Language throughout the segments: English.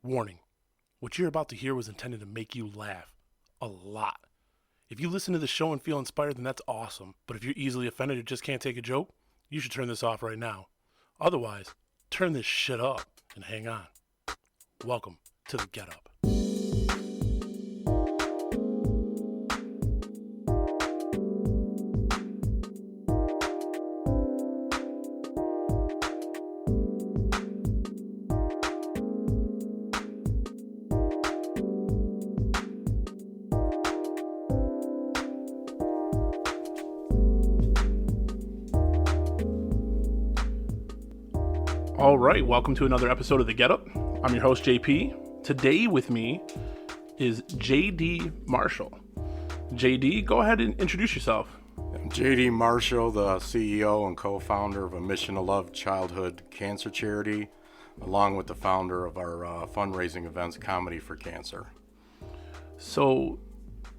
Warning, what you're about to hear was intended to make you laugh. A lot. If you listen to the show and feel inspired, then that's awesome. But if you're easily offended or just can't take a joke, you should turn this off right now. Otherwise, turn this shit up and hang on. Welcome to the Get Up. All right, welcome to another episode of The Get Up. I'm your host, JP. Today with me is JD Marshall. JD, go ahead and introduce yourself. I'm JD Marshall, the CEO and co-founder of A Mission to Love Childhood Cancer Charity, along with the founder of our fundraising events, Comedy for Cancer. So,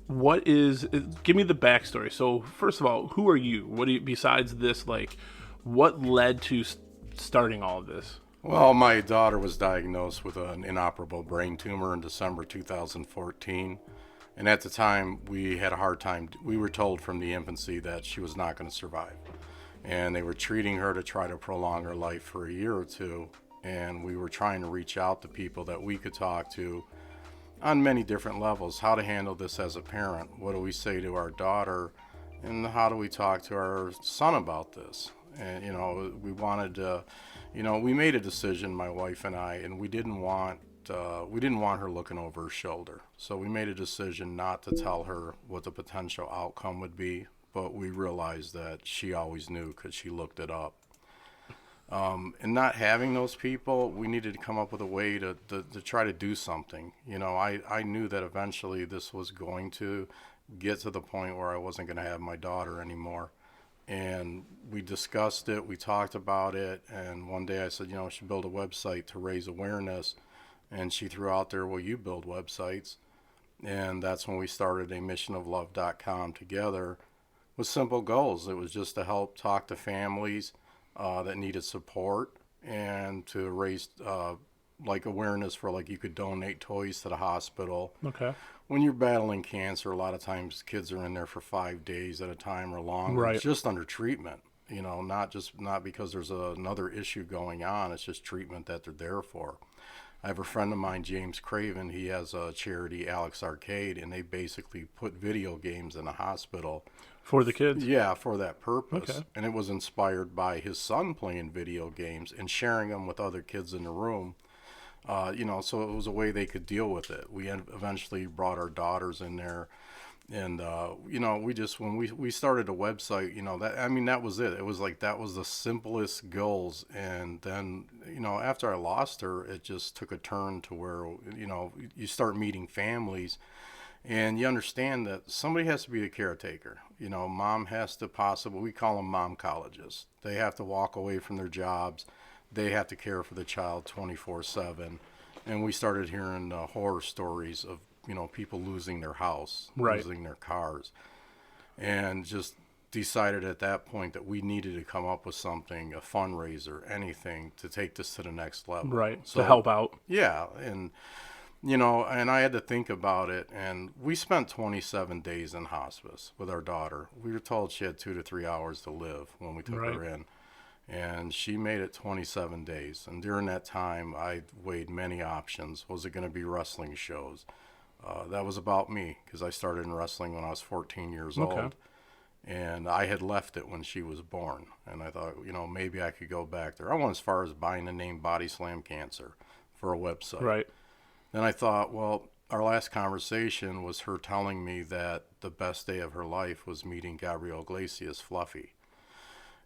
give me the backstory. So, first of all, who are you? Besides this, what led to starting all of this? Well, my daughter was diagnosed with an inoperable brain tumor in December 2014. And at the time, we had a hard time. We were told from the infancy that she was not going to survive. And they were treating her to try to prolong her life for a year or two. And we were trying to reach out to people that we could talk to on many different levels. How to handle this as a parent. What do we say to our daughter? And how do we talk to our son about this? And, we wanted to, we made a decision, my wife and I, and we didn't want her looking over her shoulder. So we made a decision not to tell her what the potential outcome would be, but we realized that she always knew because she looked it up. And not having those people, we needed to come up with a way to try to do something. I knew that eventually this was going to get to the point where I wasn't going to have my daughter anymore. And we discussed it, we talked about it, and one day I said, we should build a website to raise awareness. And she threw out there, well, you build websites. And that's when we started a missionoflove.com together with simple goals. It was just to help talk to families that needed support and to raise awareness for you could donate toys to the hospital. Okay. When you're battling cancer, a lot of times kids are in there for 5 days at a time or longer. Right. It's just under treatment, not because there's another issue going on. It's just treatment that they're there for. I have a friend of mine, James Craven. He has a charity, Alex Arcade, and they basically put video games in a hospital. For the kids? Yeah, for that purpose. Okay. And it was inspired by his son playing video games and sharing them with other kids in the room. So it was a way they could deal with it. We eventually brought our daughters in there, and when we started a website, that was it. It was that was the simplest goals. And then, after I lost her, it just took a turn to where, you start meeting families, and you understand that somebody has to be a caretaker. Mom has to we call them mom colleges. They have to walk away from their jobs. They have to care for the child 24/7, and we started hearing horror stories of people losing their house, right, losing their cars, and just decided at that point that we needed to come up with something, a fundraiser, anything to take this to the next level. Right, so, to help out. Yeah, and and I had to think about it, and we spent 27 days in hospice with our daughter. We were told she had 2 to 3 hours to live when we took her in. And she made it 27 days. And during that time, I weighed many options. Was it going to be wrestling shows? That was about me, because I started in wrestling when I was 14 years old. And I had left it when she was born. And I thought, maybe I could go back there. I went as far as buying the name Body Slam Cancer for a website. Right. Then I thought, well, our last conversation was her telling me that the best day of her life was meeting Gabriel Iglesias, Fluffy.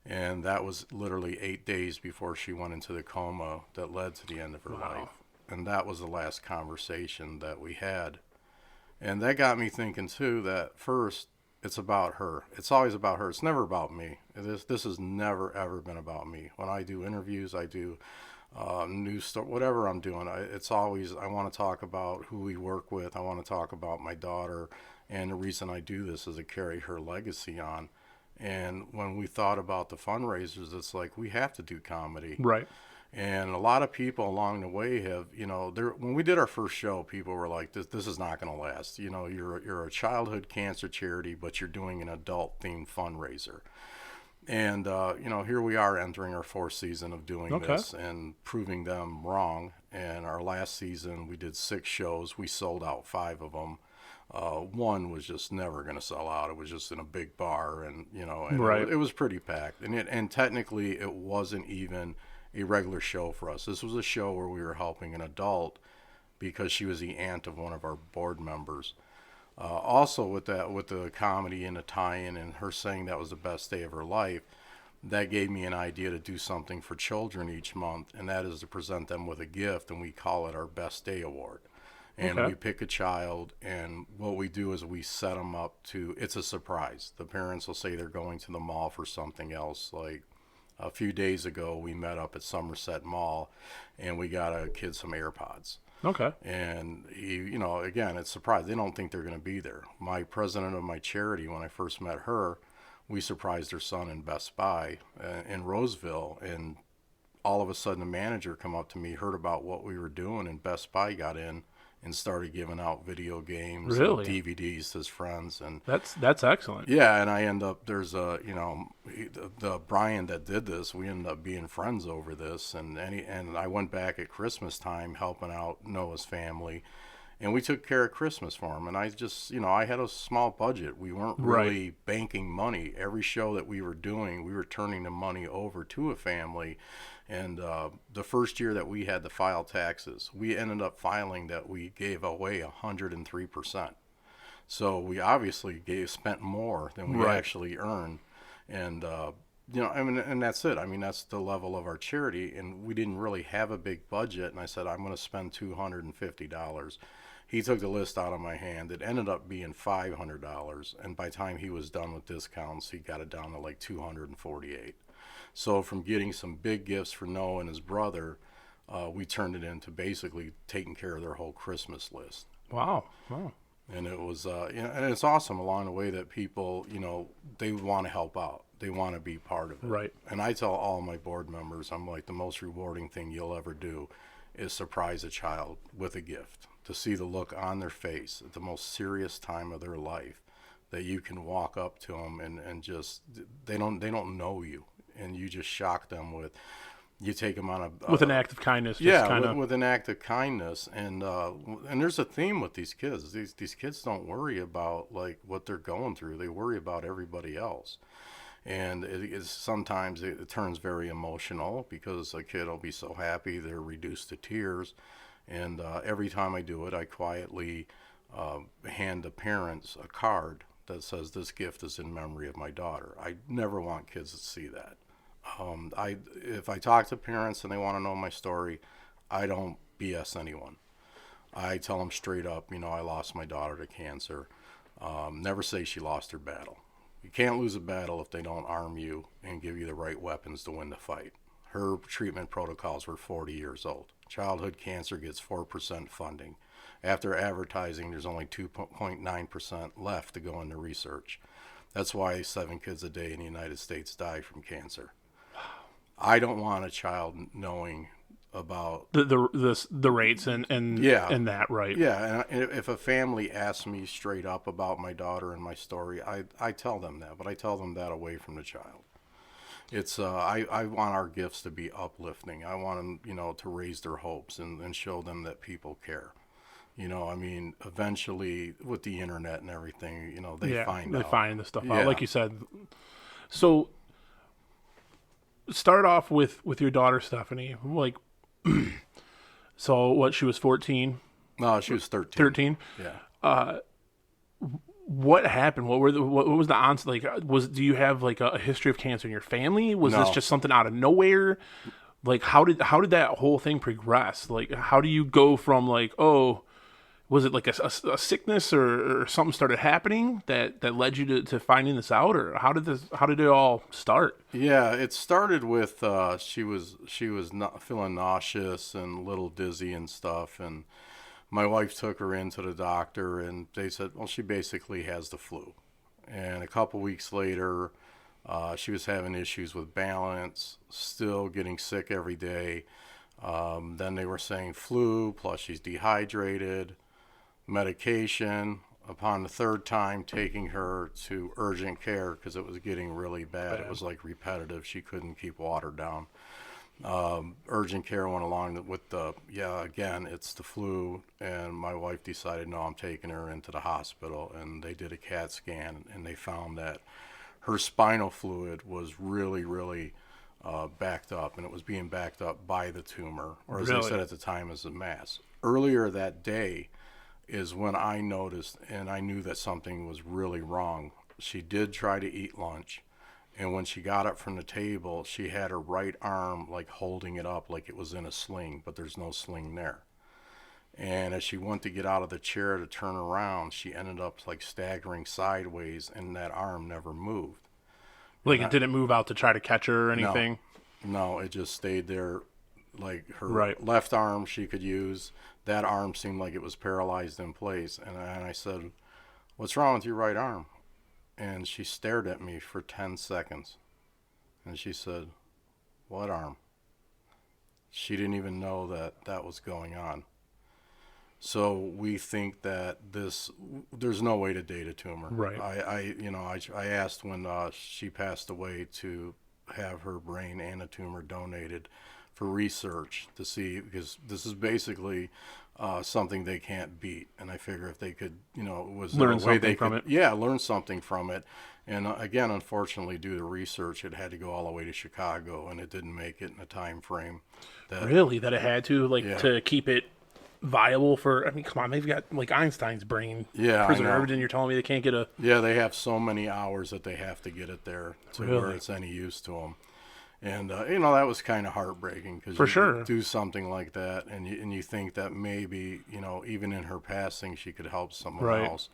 And that was literally 8 days before she went into the coma that led to the end of her life. And that was the last conversation that we had. And that got me thinking, too, that first, it's about her. It's always about her. It's never about me. This has never, ever been about me. When I do interviews, I do news story, whatever I'm doing, it's always, I want to talk about who we work with. I want to talk about my daughter. And the reason I do this is to carry her legacy on. And when we thought about the fundraisers, it's we have to do comedy. Right. And a lot of people along the way have, when we did our first show, people were like, this is not going to last. You're a childhood cancer charity, but you're doing an adult themed fundraiser. And, here we are entering our fourth season of doing Okay. this and proving them wrong. And our last season, we did 6 shows. We sold out 5 of them. One was just never going to sell out. It was just in a big bar, and Right. it was pretty packed. And technically, it wasn't even a regular show for us. This was a show where we were helping an adult because she was the aunt of one of our board members. Also, with the comedy and the tie-in, and her saying that was the best day of her life, that gave me an idea to do something for children each month, and that is to present them with a gift, and we call it our Best Day Award. And Okay. we pick a child, and what we do is we set them up it's a surprise. The parents will say they're going to the mall for something else. Like a few days ago, we met up at Somerset Mall, and we got a kid some AirPods. Okay. And again, it's surprised. They don't think they're going to be there. My president of my charity, when I first met her, we surprised her son in Best Buy in Roseville, and all of a sudden, the manager come up to me, heard about what we were doing, and Best Buy got in and started giving out video games, Really? and DVDs to his friends, and That's excellent. yeah, and I end up the Brian that did this. We ended up being friends over this, and I went back at Christmas time helping out Noah's family, and we took care of Christmas for him. And I just I had a small budget. We weren't really banking money. Every show that we were doing, we were turning the money over to a family. And the first year that we had to file taxes, we ended up filing that we gave away 103%. So we obviously spent more than we actually earned, and and that's it. I mean, that's the level of our charity, and we didn't really have a big budget. And I said, I'm going to spend $250. He took the list out of my hand. It ended up being $500, and by the time he was done with discounts, he got it down to like $248. So from getting some big gifts for Noah and his brother, we turned it into basically taking care of their whole Christmas list. Wow. Wow. And it was, and it's awesome along the way that people, they want to help out. They want to be part of it. Right. And I tell all my board members, I'm like, the most rewarding thing you'll ever do is surprise a child with a gift. To see the look on their face at the most serious time of their life, that you can walk up to them and just, they don't know you. And you just shock them you take them on With an act of kindness. With an act of kindness, and there's a theme with these kids. These kids don't worry about like what they're going through. They worry about everybody else, and sometimes it turns very emotional because a kid will be so happy they're reduced to tears, and every time I do it, I quietly hand the parents a card that says this gift is in memory of my daughter. I never want kids to see that. If I talk to parents and they want to know my story, I don't BS anyone. I tell them straight up, I lost my daughter to cancer. Never say she lost her battle. You can't lose a battle if they don't arm you and give you the right weapons to win the fight. Her treatment protocols were 40 years old. Childhood cancer gets 4% funding. After advertising, there's only 2.9% left to go into research. That's why 7 kids a day in the United States die from cancer. I don't want a child knowing about the rates and that, right? Yeah, and if a family asks me straight up about my daughter and my story, I tell them that, but I tell them that away from the child. It's I want our gifts to be uplifting. I want them, to raise their hopes and show them that people care. I mean, eventually with the internet and everything, they find the stuff out, like you said. So start off with your daughter Stephanie. Like, so what? She was 14. No, she was 13. 13. Yeah. What happened? What was the onset? Like, do you have like a history of cancer in your family? Was this just something out of nowhere? Like, how did that whole thing progress? Like, how do you go from like, oh, was it like a sickness or something started happening that led you to finding this out, or how did it all start? Yeah, it started with she was not feeling nauseous and a little dizzy and stuff, and my wife took her into the doctor, and they said, well, she basically has the flu. And a couple weeks later, She was having issues with balance, still getting sick every day. Then they were saying flu, plus she's dehydrated, medication. Upon the third time taking her to urgent care because it was getting really bad. It was like repetitive. She couldn't keep water down. Urgent care went along with again, it's the flu. And my wife decided, no, I'm taking her into the hospital. And they did a CAT scan and they found that her spinal fluid was really, really backed up. And it was being backed up by the tumor, or as they said at the time, as a mass. Earlier that day is when I noticed and I knew that something was really wrong. She did try to eat lunch. And when she got up from the table, she had her right arm like holding it up like it was in a sling, but there's no sling there. And as she went to get out of the chair to turn around, she ended up like staggering sideways and that arm never moved. Like it didn't move out to try to catch her or anything? No, it just stayed there. Like her Right. left arm she could use. That arm seemed like it was paralyzed in place. And I said, "What's wrong with your right arm?" And she stared at me for 10 seconds. And she said, "What arm?" She didn't even know that that was going on. So we think that there's no way to date a tumor. Right. I asked when she passed away to have her brain and a tumor donated for research to see, because this is basically something they can't beat. And I figure if they could, was there Learn a way something they from could, it. yeah, learn something from it. And again, unfortunately, due to research, it had to go all the way to Chicago, and it didn't make it in a time frame. Really? That it had to, like, Yeah. to keep it viable for, I mean, come on, they've got, like, Einstein's brain Yeah, I preserved, know. and you're telling me they can't get a... Yeah, they have so many hours that they have to get it there to where Really? it's any use to them. And, that was kind of heartbreaking because For you sure. do something like that and you think that maybe, even in her passing, she could help someone Right. else.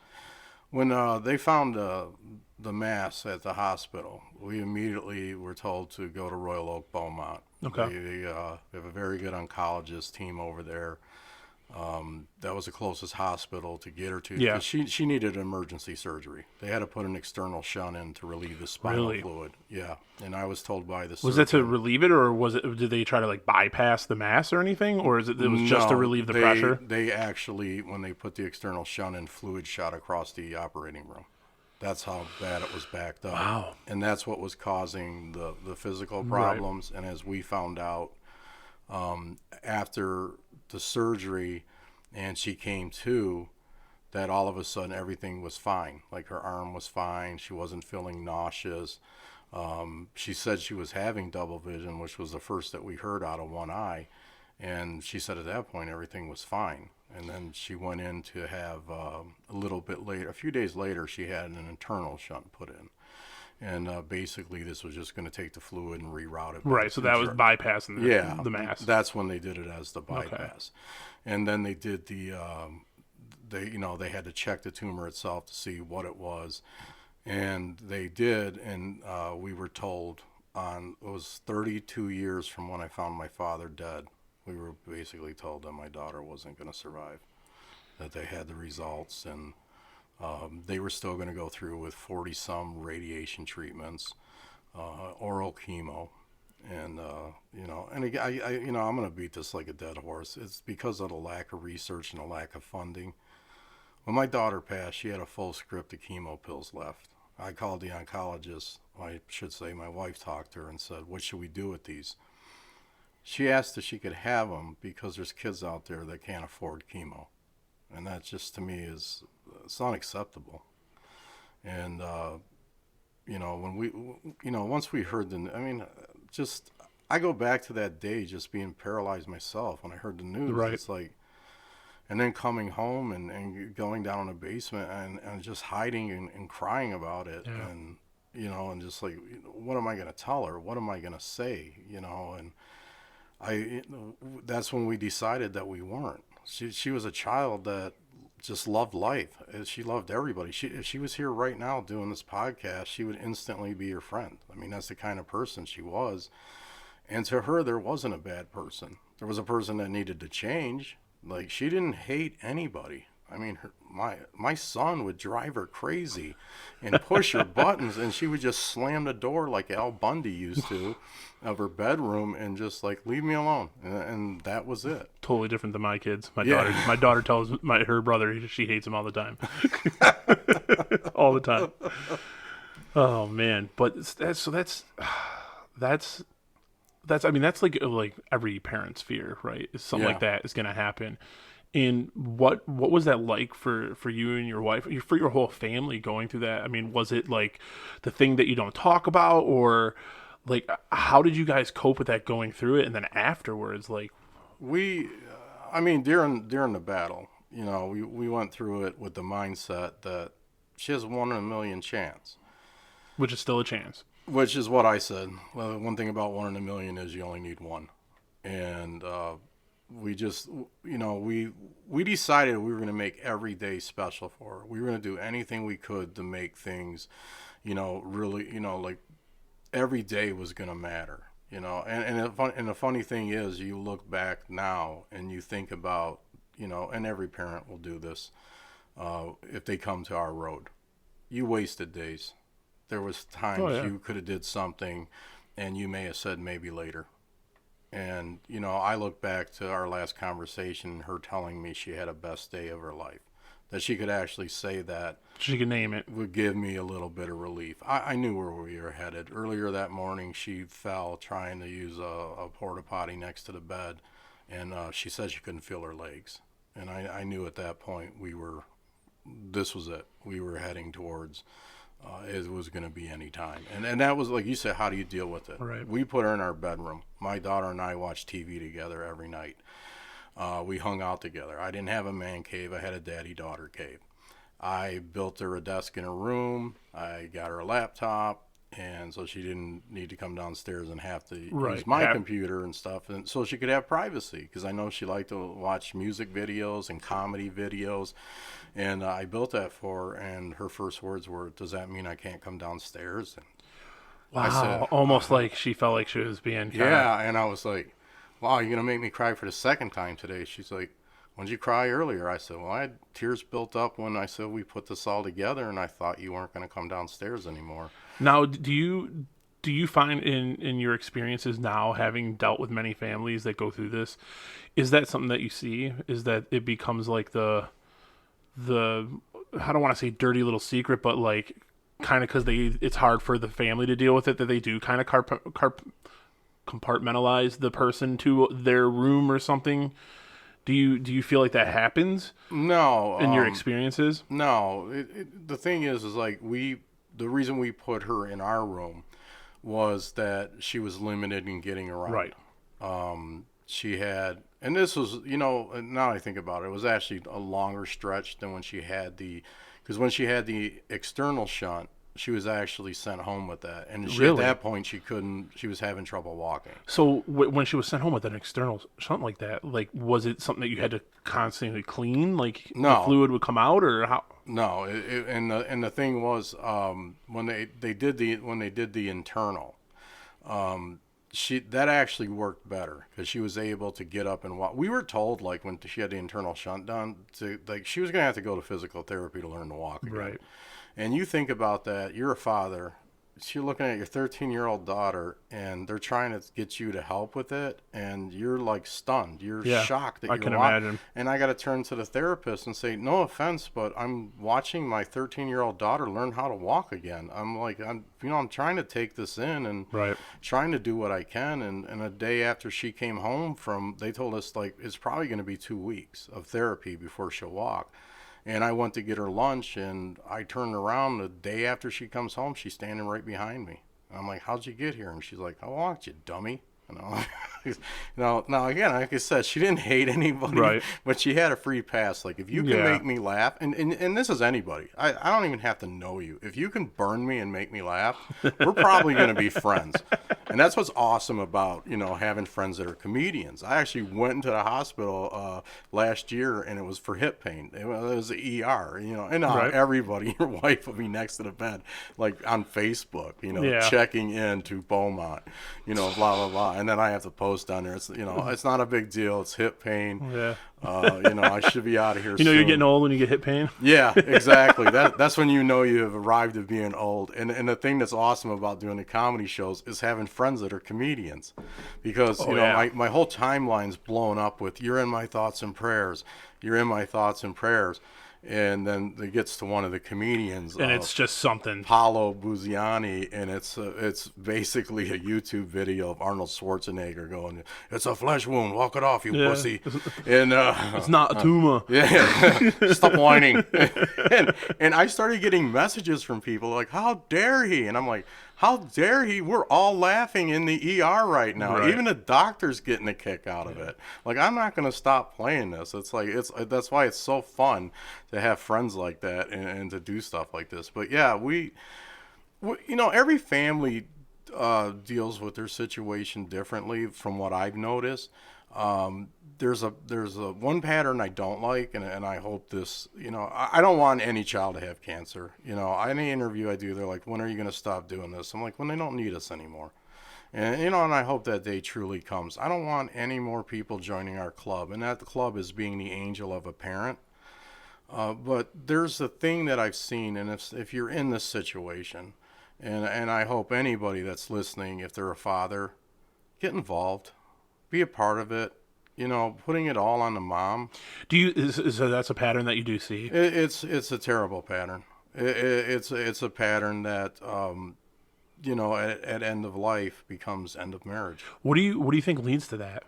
When they found the mass at the hospital, we immediately were told to go to Royal Oak Beaumont. Okay. They have a very good oncologist team over there. That was the closest hospital to get her to. Yeah. 'Cause she needed emergency surgery. They had to put an external shunt in to relieve the spinal Really? fluid. Yeah, and I was told by the Was that to surgeon. relieve it, or was it, did they try to, like, bypass the mass or anything? Or is it was just to No, relieve the pressure? They actually, when they put the external shunt in, fluid shot across the operating room. That's how bad it was backed up. Wow. And that's what was causing the physical Right. problems. And as we found out after the surgery and she came to, that all of a sudden everything was fine. Like her arm was fine. She wasn't feeling nauseous. She said she was having double vision, which was the first that we heard out of one eye. And she said at that point everything was fine. And then she went in to have a little bit later, a few days later, she had an internal shunt put in. And basically this was just going to take the fluid and reroute it. Right, so that was bypassing the mass. That's when they did it as the bypass. And then they did they had to check the tumor itself to see what it was. And they did, and we were told it was 32 years from when I found my father dead. We were basically told that my daughter wasn't going to survive, that they had the results, and they were still going to go through with 40-some radiation treatments, oral chemo, and and again, I'm going to beat this like a dead horse. It's because of the lack of research and the lack of funding. When my daughter passed, she had a full script of chemo pills left. I called the oncologist. I should say my wife talked to her and said, "What should we do with these?" She asked if she could have them because there's kids out there that can't afford chemo, and that just to me it's unacceptable. And when once we heard just I go back to that day just being paralyzed myself when I heard the news. Right. It's like, and then coming home and going down in the basement and just hiding and crying about it. Yeah. And and just like, what am I going to tell her? What am I going to say? And that's when we decided that we weren't. She was a child that just loved life. She loved everybody. If she was here right now doing this podcast, she would instantly be your friend. I mean, that's the kind of person she was. And to her, there wasn't a bad person. There was a person that needed to change. Like, she didn't hate anybody. I mean, my son would drive her crazy and push her buttons, and she would just slam the door like Al Bundy used to of her bedroom and just like, leave me alone. And that was it. Totally different than my kids. Yeah. My daughter tells her brother she hates him all the time. All the time. Oh man, but that's I mean that's like every parent's fear, right? Is something like that is going to happen. And what was that like for you and your wife, for your whole family going through that? I mean, was it like the thing that you don't talk about, or like how did you guys cope with that going through it, and then afterwards, like I mean, during the battle, we went through it with the mindset that she has 1 in a million chance. which is still a chance. Which is what I said. Well, one thing about 1 in a million is you only need one. And we just, we decided we were going to make every day special for her. We were going to do anything we could to make things, really, like every day was going to matter, And the funny thing is, you look back now and you think about, and every parent will do this, if they come to our road. You wasted days. There was times you could have did something and you may have said maybe later. And, I look back to our last conversation, her telling me she had a best day of her life. That she could actually say that. She could name it. Would give me a little bit of relief. I knew where we were headed. Earlier that morning, she fell trying to use a porta potty next to the bed. And she said she couldn't feel her legs. And I knew at that point this was it. We were heading towards... it was going to be any time. And that was, like you said, how do you deal with it? Right. We put her in our bedroom. My daughter and I watched TV together every night. We hung out together. I didn't have a man cave. I had a daddy-daughter cave. I built her a desk in her room. I got her a laptop. And so she didn't need to come downstairs and have to use my computer and stuff. And so she could have privacy, because I know she liked to watch music videos and comedy videos. And I built that for her, and her first words were, "Does that mean I can't come downstairs?" And wow, I said, almost like she felt like she was being and I was like, "Wow, you're going to make me cry for the second time today?" She's like, "When did you cry earlier?" I said, "Well, I had tears built up when I said we put this all together, and I thought you weren't going to come downstairs anymore." Now, do you find in your experiences now, having dealt with many families that go through this, is that something that you see? Is that it becomes like the I don't want to say dirty little secret, but like kind of because it's hard for the family to deal with it, that they do kind of compartmentalize the person to their room or something? Do you feel like that happens? No. In your experiences? No. The thing is like the reason we put her in our room was that she was limited in getting around. Right. She had, and this was, now I think about it, it was actually a longer stretch than when she had because when she had the external shunt, she was actually sent home with that. And at that point, she was having trouble walking. So when she was sent home with an external shunt like that, like, was it something that you had to constantly clean? Like, no. The fluid would come out, or how? No. And the thing was, when they did the internal, that actually worked better, because she was able to get up and walk. We were told, like, when she had the internal shunt done, she was going to have to go to physical therapy to learn to walk again. Right. And you think about that, you're a father, you're looking at your 13-year-old daughter, and they're trying to get you to help with it, and you're like stunned. You're shocked that I can imagine. And I got to turn to the therapist and say, no offense, but I'm watching my 13-year-old daughter learn how to walk again. I'm like, I'm trying to take this in and trying to do what I can. And a day after she came home they told us, like, it's probably going to be 2 weeks of therapy before she'll walk. And I went to get her lunch, and I turned around the day after she comes home. She's standing right behind me. I'm like, "How'd you get here?" And she's like, "I walked, you dummy." Now again, like I said, she didn't hate anybody, but she had a free pass. Like, if you can make me laugh, and this is anybody. I don't even have to know you. If you can burn me and make me laugh, we're probably going to be friends. And that's what's awesome about, having friends that are comedians. I actually went into the hospital last year, and it was for hip pain. It was the ER, and everybody, your wife will be next to the bed, like on Facebook, checking in to Beaumont, blah, blah, blah. And then I have to post post on there. It's it's not a big deal. It's hip pain. Yeah. I should be out of here. You're soon. getting old when you get hip pain. Yeah, exactly. That's when you know you have arrived at being old. And the thing that's awesome about doing the comedy shows is having friends that are comedians, because my whole timeline's blown up with "You're in my thoughts and prayers." You're in my thoughts and prayers. And then it gets to one of the comedians, and it's just something. Paolo Buziani, and it's basically a YouTube video of Arnold Schwarzenegger going, "It's a flesh wound, walk it off, you pussy," and it's not a tumor. Yeah, stop whining. and I started getting messages from people like, "How dare he?" And I'm like, "How dare he? We're all laughing in the ER right now. Right. Even the doctor's getting a kick out of it." Like, I'm not gonna stop playing this. It's like that's why it's so fun to have friends like that and to do stuff like this. But yeah, we every family deals with their situation differently. From what I've noticed, there's a one pattern I don't like, and I hope this, I don't want any child to have cancer. Any interview I do, they're like, "When are you going to stop doing this?" I'm like, "When they don't need us anymore." And and I hope that day truly comes. I don't want any more people joining our club, and that the club is being the angel of a parent. But there's a thing that I've seen, and if you're in this situation, and I hope anybody that's listening, if they're a father, get involved, be a part of it. Putting it all on the mom. So that's a pattern that you do see? It's a terrible pattern. It's a pattern that at end of life becomes end of marriage. What do you think leads to that?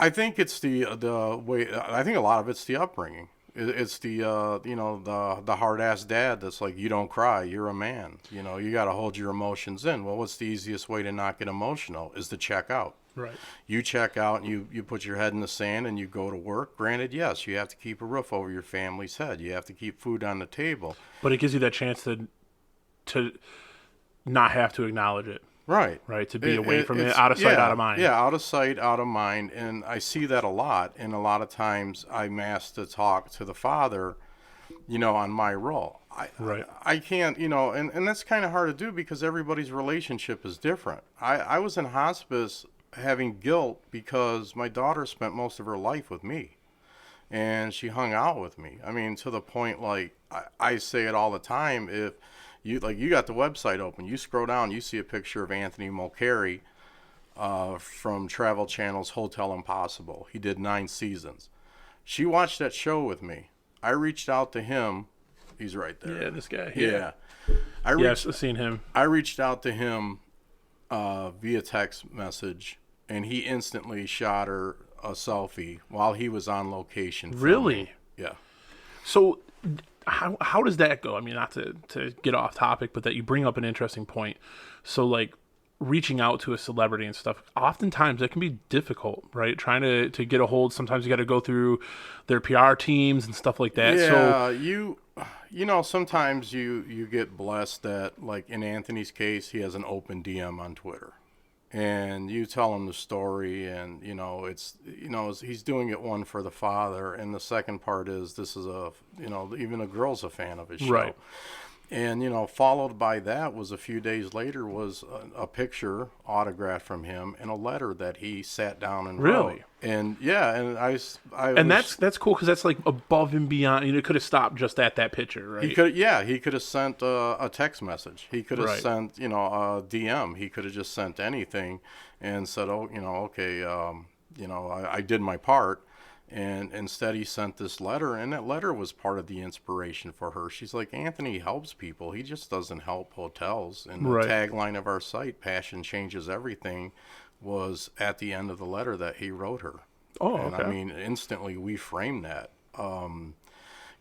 I think it's the way. I think a lot of it's the upbringing. It's the the hard ass dad that's like, "You don't cry, you're a man. You got to hold your emotions in." Well, what's the easiest way to not get emotional is to check out. Right. You check out and you put your head in the sand and you go to work. Granted, yes, you have to keep a roof over your family's head. You have to keep food on the table. But it gives you that chance to not have to acknowledge it. Right. Right. To be away from it, out of sight, out of mind. Yeah, out of sight, out of mind. And I see that a lot. And a lot of times I'm asked to talk to the father, on my role. I can't, and that's kind of hard to do because everybody's relationship is different. I was in hospice having guilt because my daughter spent most of her life with me, and she hung out with me. I mean, to the point, like, I say it all the time. If you got the website open, you scroll down, you see a picture of Anthony Mulcahy from Travel Channel's Hotel Impossible. He did 9 seasons. She watched that show with me. I reached out to him. He's right there. Yeah, this guy. Yeah. I've seen him. I reached out to him via text message, and he instantly shot her a selfie while he was on location. Really? Yeah. So how does that go? I mean, not to get off topic, but that you bring up an interesting point. So, like, reaching out to a celebrity and stuff, oftentimes that can be difficult, right? Trying to get a hold. Sometimes you got to go through their PR teams and stuff like that. Yeah, so sometimes you get blessed that, like in Anthony's case, he has an open DM on Twitter, and you tell him the story, and he's doing it, one, for the father, and the second part is this is even a girl's a fan of his show. Right. And, followed by that was a few days later was a picture autographed from him and a letter that he sat down and wrote. Really? And yeah, and that's cool because that's like above and beyond. It could have stopped just at that picture, right? He could have sent a text message. He could have sent, a DM. He could have just sent anything and said, okay, I did my part. And instead he sent this letter, and that letter was part of the inspiration for her. She's like, "Anthony helps people. He just doesn't help hotels." And the tagline of our site, "Passion Changes Everything," was at the end of the letter that he wrote her. Oh, and okay. I mean, instantly we framed that.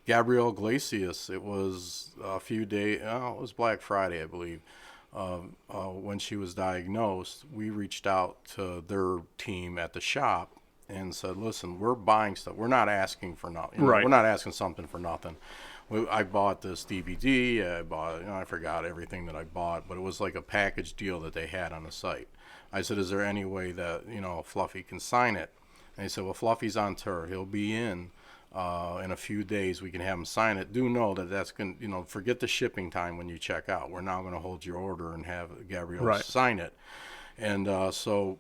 Gabrielle Iglesias, it was a few days, it was Black Friday, I believe. When she was diagnosed, we reached out to their team at the shop and said, "Listen, we're buying stuff. We're not asking for nothing. Right. We're not asking something for nothing. I bought this DVD. I bought, I forgot everything that I bought, but it was like a package deal that they had on the site." I said, "Is there any way that, Fluffy can sign it?" And he said, "Well, Fluffy's on tour. He'll be in a few days. We can have him sign it. Do know that that's going to, forget the shipping time when you check out. We're now going to hold your order and have Gabrielle sign it." And so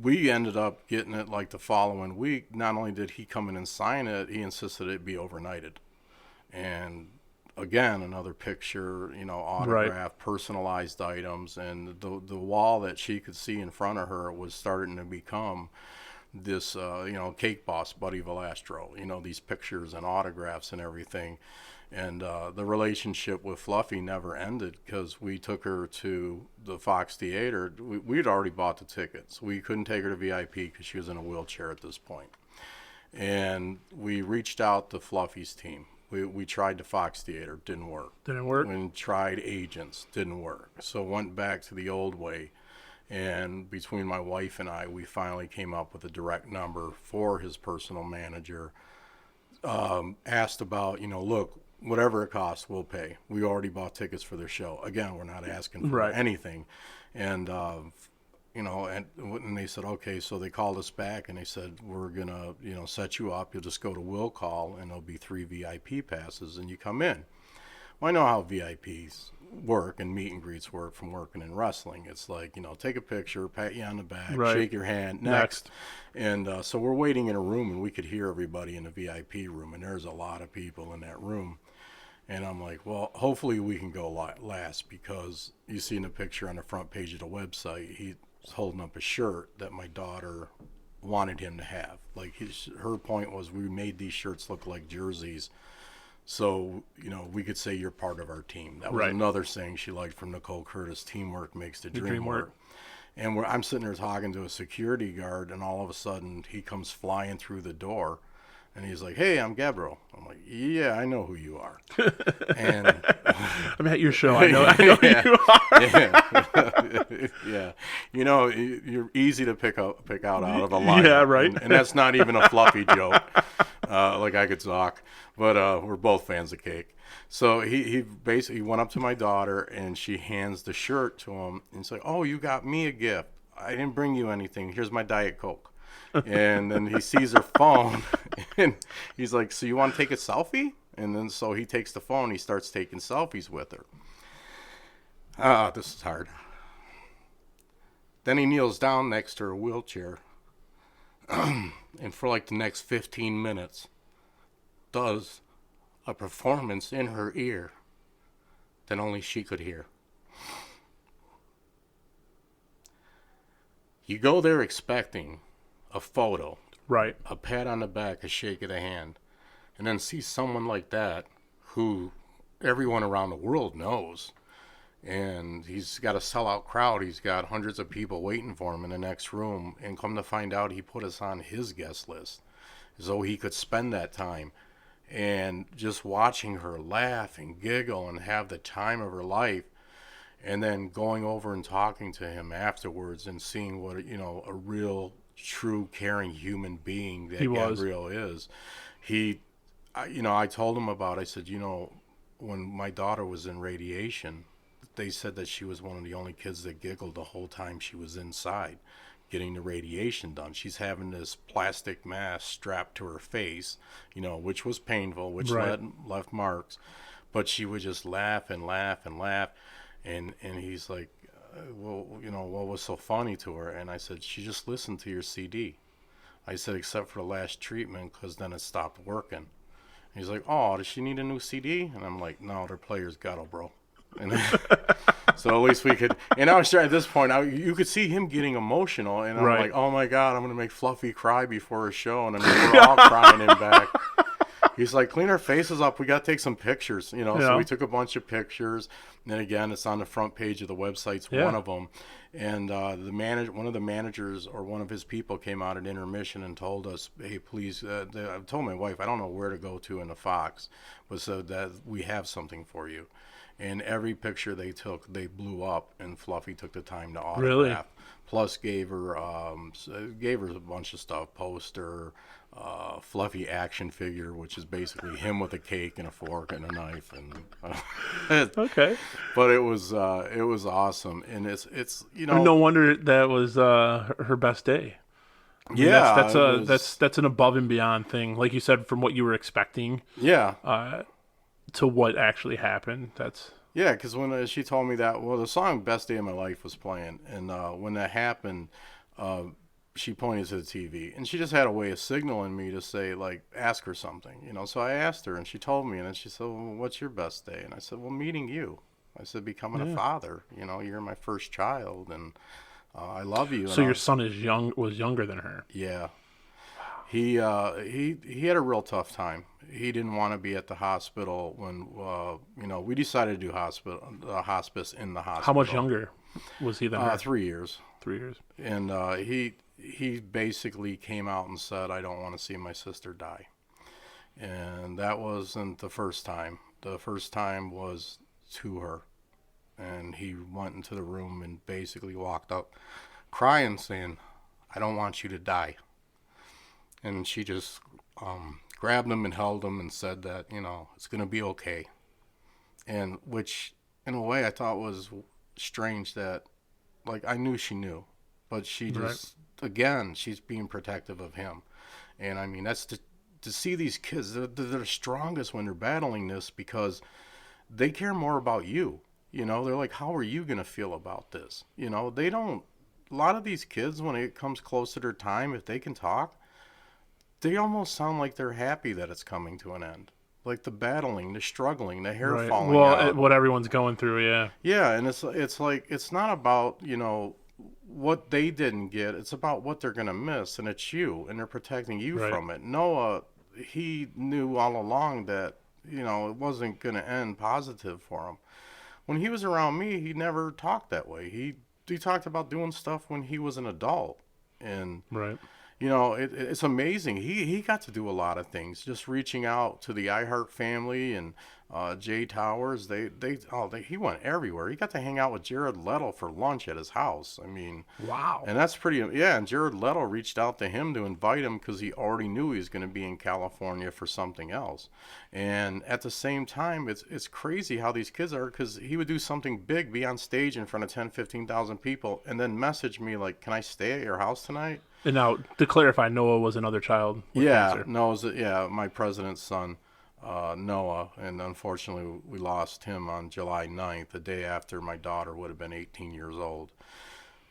we ended up getting it like the following week. Not only did he come in and sign it, he insisted it be overnighted. And again, another picture, Right. autograph, personalized items, and the wall that she could see in front of her was starting to become this, Cake Boss Buddy Velastro, these pictures and autographs and everything. And the relationship with Fluffy never ended because we took her to the Fox Theater. We'd already bought the tickets. We couldn't take her to VIP because she was in a wheelchair at this point. And we reached out to Fluffy's team. We tried the Fox Theater, didn't work. Didn't work? We tried agents, didn't work. So went back to the old way. And between my wife and I, we finally came up with a direct number for his personal manager. Asked about, look, whatever it costs, we'll pay. We already bought tickets for their show. Again, we're not asking for Right. anything. And, and they said, okay, so they called us back and they said, we're going to, set you up. You'll just go to will call and there'll be 3 VIP passes and you come in. Well, I know how VIPs work and meet and greets work from working in wrestling. It's like, take a picture, pat you on the back, Right. shake your hand, next. And so we're waiting in a room and we could hear everybody in the VIP room, and there's a lot of people in that room. And I'm like, well, hopefully we can go last, because you see in the picture on the front page of the website, he's holding up a shirt that my daughter wanted him to have. Like her point was, we made these shirts look like jerseys. So, we could say you're part of our team. That was Right. another saying she liked from Nicole Curtis: teamwork makes the dream work. And I'm sitting there talking to a security guard, and all of a sudden he comes flying through the door, and he's like, "Hey, I'm Gabriel." I'm like, "Yeah, I know who you are." And I'm at your show. I know who you are. yeah, you're easy to pick out of a line. Yeah, right. And that's not even a Fluffy joke. Like I could talk, but we're both fans of cake. So he basically went up to my daughter, and she hands the shirt to him, and he's like, "Oh, you got me a gift. I didn't bring you anything. Here's my Diet Coke." And then he sees her phone, and he's like, "So you want to take a selfie?" And then so he takes the phone, he starts taking selfies with her. This is hard. Then he kneels down next to her wheelchair, and for like the next 15 minutes, does a performance in her ear that only she could hear. You go there expecting a photo, Right. a pat on the back, a shake of the hand, and then see someone like that who everyone around the world knows. And he's got a sellout crowd. He's got hundreds of people waiting for him in the next room. And come to find out, he put us on his guest list so he could spend that time. And just watching her laugh and giggle and have the time of her life, and then going over and talking to him afterwards and seeing what, a real, true, caring human being that Gabriel is. I told him I said, when my daughter was in radiation, they said that she was one of the only kids that giggled the whole time she was inside getting the radiation done. She's having this plastic mask strapped to her face, which was painful, which Right. left marks, but she would just laugh and laugh and laugh. And he's like, well, what was so funny to her? And I said, she just listened to your CD. I said, except for the last treatment, because then it stopped working. And he's like, oh, does she need a new CD? And I'm like, no, their player's ghetto, bro. And so at least we could. And I was trying at this point. You could see him getting emotional, and I'm Right. like, "Oh my God, I'm gonna make Fluffy cry before a show," and then we're all crying in back. He's like, "Clean our faces up. We got to take some pictures, So Yeah. we took a bunch of pictures, and then again, it's on the front page of the website's Yeah. one of them. And one of the managers or one of his people came out at intermission and told us, "Hey, please." I told my wife, I don't know where to go to in the Fox, but said that we have something for you. And every picture they took, they blew up, and Fluffy took the time to autograph. Really? Plus gave her a bunch of stuff, poster, Fluffy action figure, which is basically him with a cake and a fork and a knife, and Okay. but it was awesome, and it's No wonder that was her best day. I mean, yeah, that's an above and beyond thing. Like you said, from what you were expecting yeah. to what actually happened. That's Yeah, because when she told me that, well, the song "Best Day of My Life" was playing, and when that happened, she pointed to the TV, and she just had a way of signaling me to say, like, ask her something, you know. So I asked her, and she told me, and then she said, well, what's your best day? And I said, well, meeting you. I said, becoming a Yeah. father. You know, you're my first child, and I love you. So And your son is was younger than her. yeah, he had a real tough time. He didn't want to be at the hospital when you know, we decided to do hospice in the How much hospital. younger was he than her? 3 years. 3 years. And he basically came out and said, I don't want to see my sister die. And that wasn't the first time. The first time was to her. And he went into the room and basically walked up crying, saying, I don't want you to die. And she just grabbed him and held him and said that, you know, it's going to be okay. And which, in a way, I thought was strange that, like, I knew she knew. But she just, again, she's being protective of him. And I mean, that's to see these kids, they're strongest when they're battling this because they care more about you. You know, they're like, how are you going to feel about this? You know, they don't, a lot of these kids, when it comes close to their time, if they can talk, they almost sound like they're happy that it's coming to an end. Like the battling, the struggling, the hair falling out. What everyone's going through, yeah. Yeah, and it's like, it's not about, you know, what they didn't get. It's about what they're going to miss, and it's you, and they're protecting you from it. Noah, he knew all along that, you know, it wasn't going to end positive for him. When he was around me, he never talked that way. He talked about doing stuff when he was an adult, and you know, it's amazing. He got to do a lot of things, just reaching out to the iHeart family and Jay Towers. He went everywhere. He got to hang out with Jared Leto for lunch at his house. I mean, wow. And that's pretty, yeah. And Jared Leto reached out to him to invite him because he already knew he was going to be in California for something else. And at the same time, it's crazy how these kids are, because he would do something big, be on stage in front of 10, 15,000 people, and then message me like, can I stay at your house tonight? And now, to clarify, Noah was another child with cancer. Noah's my president's son, Noah, and unfortunately we lost him on July 9th, the day after my daughter would have been 18 years old.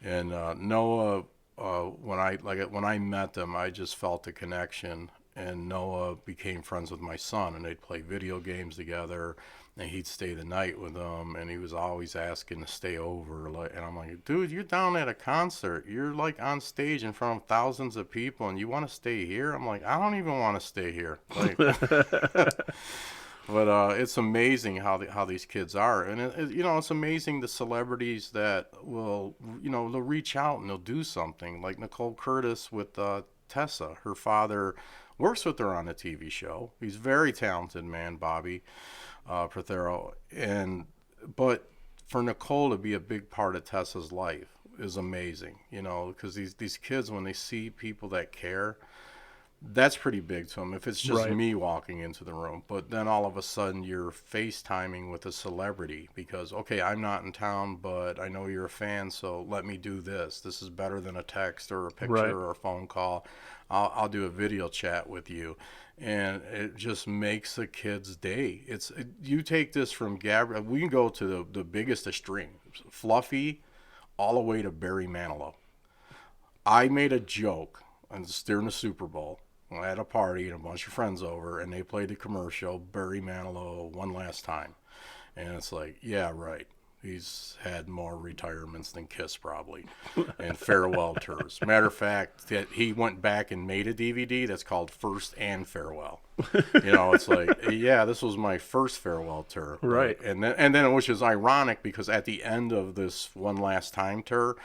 And Noah, when I met them, I just felt a connection. And Noah became friends with my son, and they'd play video games together, and he'd stay the night with them, and he was always asking to stay over. And I'm like, dude, you're down at a concert. You're like on stage in front of thousands of people, and you want to stay here? I'm like, I don't even want to stay here. Like, but it's amazing how these kids are, and you know, it's amazing the celebrities that will, you know, they'll reach out and they'll do something. Like Nicole Curtis with Tessa, her father works with her on a TV show. He's a very talented man, Bobby Prothero. But for Nicole to be a big part of Tessa's life is amazing, you know, because these kids, when they see people that care, that's pretty big to them. If it's just me walking into the room, but then all of a sudden you're FaceTiming with a celebrity because, okay, I'm not in town, but I know you're a fan, so let me do this. This is better than a text or a picture or a phone call. I'll do a video chat with you. And it just makes a kid's day. You take this from Gabrielle. We can go to the biggest extreme, Fluffy, all the way to Barry Manilow. I made a joke during the Super Bowl. I had a party and a bunch of friends over, and they played the commercial, Barry Manilow, one last time. And it's like, yeah, right. He's had more retirements than Kiss probably, and farewell tours. Matter of fact, that he went back and made a DVD that's called First and Farewell. You know, it's like, yeah, this was my first farewell tour, right? And then which is ironic because at the end of this one last time tour,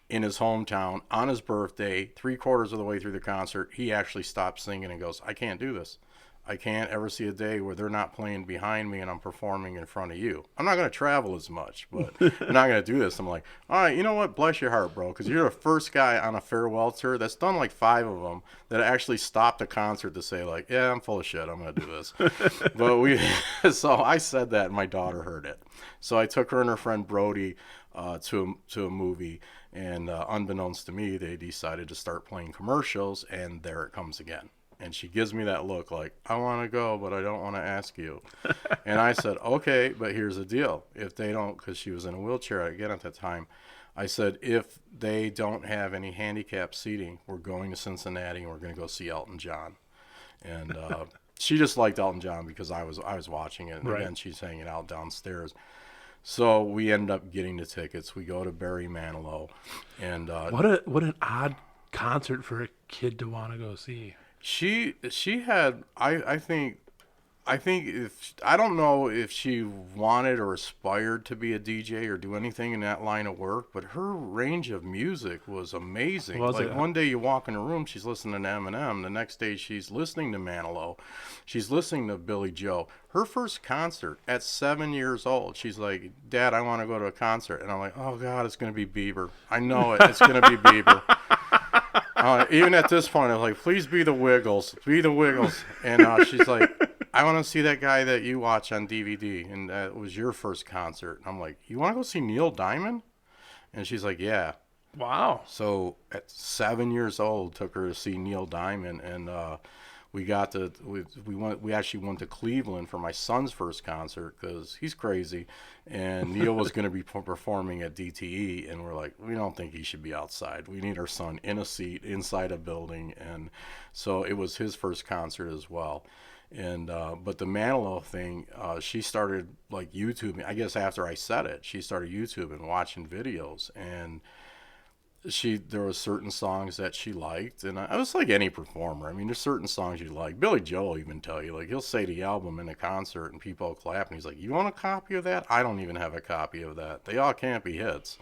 in his hometown, on his birthday, 3/4 of the way through the concert, he actually stopped singing and goes, I can't do this. I can't ever see a day where they're not playing behind me and I'm performing in front of you. I'm not going to travel as much, but I'm not going to do this. I'm like, all right, you know what? Bless your heart, bro, because you're the first guy on a farewell tour that's done like 5 of them that actually stopped a concert to say like, yeah, I'm full of shit. I'm going to do this. So I said that and my daughter heard it. So I took her and her friend Brody to a movie, and unbeknownst to me, they decided to start playing commercials, and there it comes again. And she gives me that look like, I want to go, but I don't want to ask you. And I said, okay, but here's the deal. If they don't, because she was in a wheelchair again at the time, I said, if they don't have any handicap seating, we're going to Cincinnati and we're going to go see Elton John. And she just liked Elton John because I was watching it. And Right. again, she's hanging out downstairs. So we end up getting the tickets. We go to Barry Manilow, and What an odd concert for a kid to want to go see. she had I think if I don't know if she wanted or aspired to be a DJ or do anything in that line of work, but her range of music was amazing. Was Like it? one day you walk in a room, she's listening to Eminem. The next day she's listening to Manilow. She's listening to Billy Joe. Her first concert at 7 years old, she's like, "Dad, I want to go to a concert," and I'm like, "Oh God, it's gonna be Bieber. I know it. It's gonna be Bieber." Even at this point, I'm like, "Please be the Wiggles, be the Wiggles," and she's like, "I want to see that guy that you watch on DVD, and that was your first concert." And I'm like, "You want to go see Neil Diamond?" And she's like, "Yeah." Wow. So at 7 years old, took her to see Neil Diamond, and we actually went to Cleveland for my son's first concert because he's crazy, and Neil was going to be performing at DTE, and we're like, we don't think he should be outside. We need our son in a seat inside a building, and so it was his first concert as well. And but the Manilow thing, she started like YouTubing. I guess after I said it, she started YouTubing, watching videos, and there was certain songs that she liked, and I was like any performer. I mean, there's certain songs you like. Billy Joel will even tell you, like, he'll say the album in a concert and people will clap, and he's like, "You want a copy of that?" I don't even have a copy of that. They all can't be hits.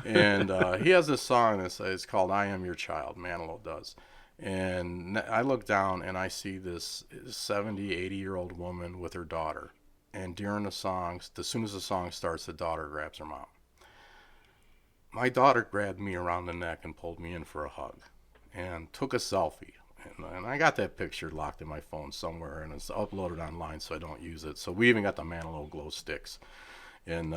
And he has this song that's it's called "I Am Your Child." Manilow does. And I look down and I see this 70, 80-year-old woman with her daughter. And during the songs, as soon as the song starts, the daughter grabs her mom. My daughter grabbed me around the neck and pulled me in for a hug and took a selfie. And I got that picture locked in my phone somewhere, and it's uploaded online so I don't use it. So we even got the Manilow glow sticks. And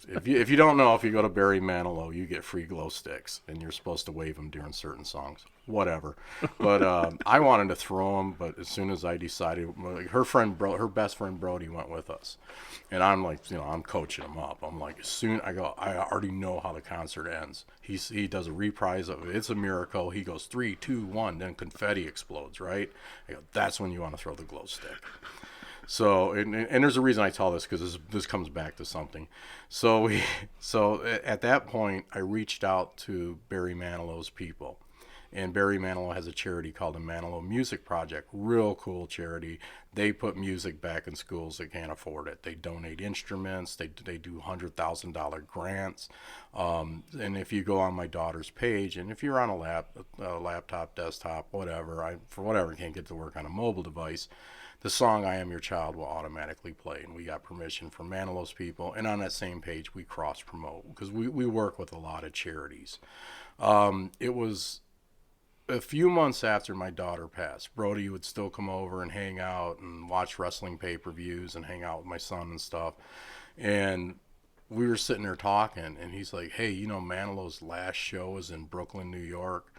if you don't know, if you go to Barry Manilow, you get free glow sticks, and you're supposed to wave them during certain songs. Whatever. But I wanted to throw them, but as soon as I decided, her best friend Brody went with us, and I'm like, I'm coaching him up. I'm like, I already know how the concert ends. He does a reprise of "It's a Miracle." He goes 3, 2, 1, then confetti explodes. Right? I go, that's when you want to throw the glow stick. So, and there's a reason I tell this, because this comes back to something. So at that point, I reached out to Barry Manilow's people. And Barry Manilow has a charity called the Manilow Music Project. Real cool charity. They put music back in schools that can't afford it. They donate instruments. They do $100,000 grants. And if you go on my daughter's page, and if you're on a laptop, desktop, whatever, for whatever can't get to work on a mobile device, the song "I Am Your Child" will automatically play. And we got permission from Manilow's people. And on that same page, we cross-promote because we work with a lot of charities. It was a few months after my daughter passed. Brody would still come over and hang out and watch wrestling pay-per-views and hang out with my son and stuff. And we were sitting there talking, and he's like, "Hey, Manilow's last show is in Brooklyn, New York.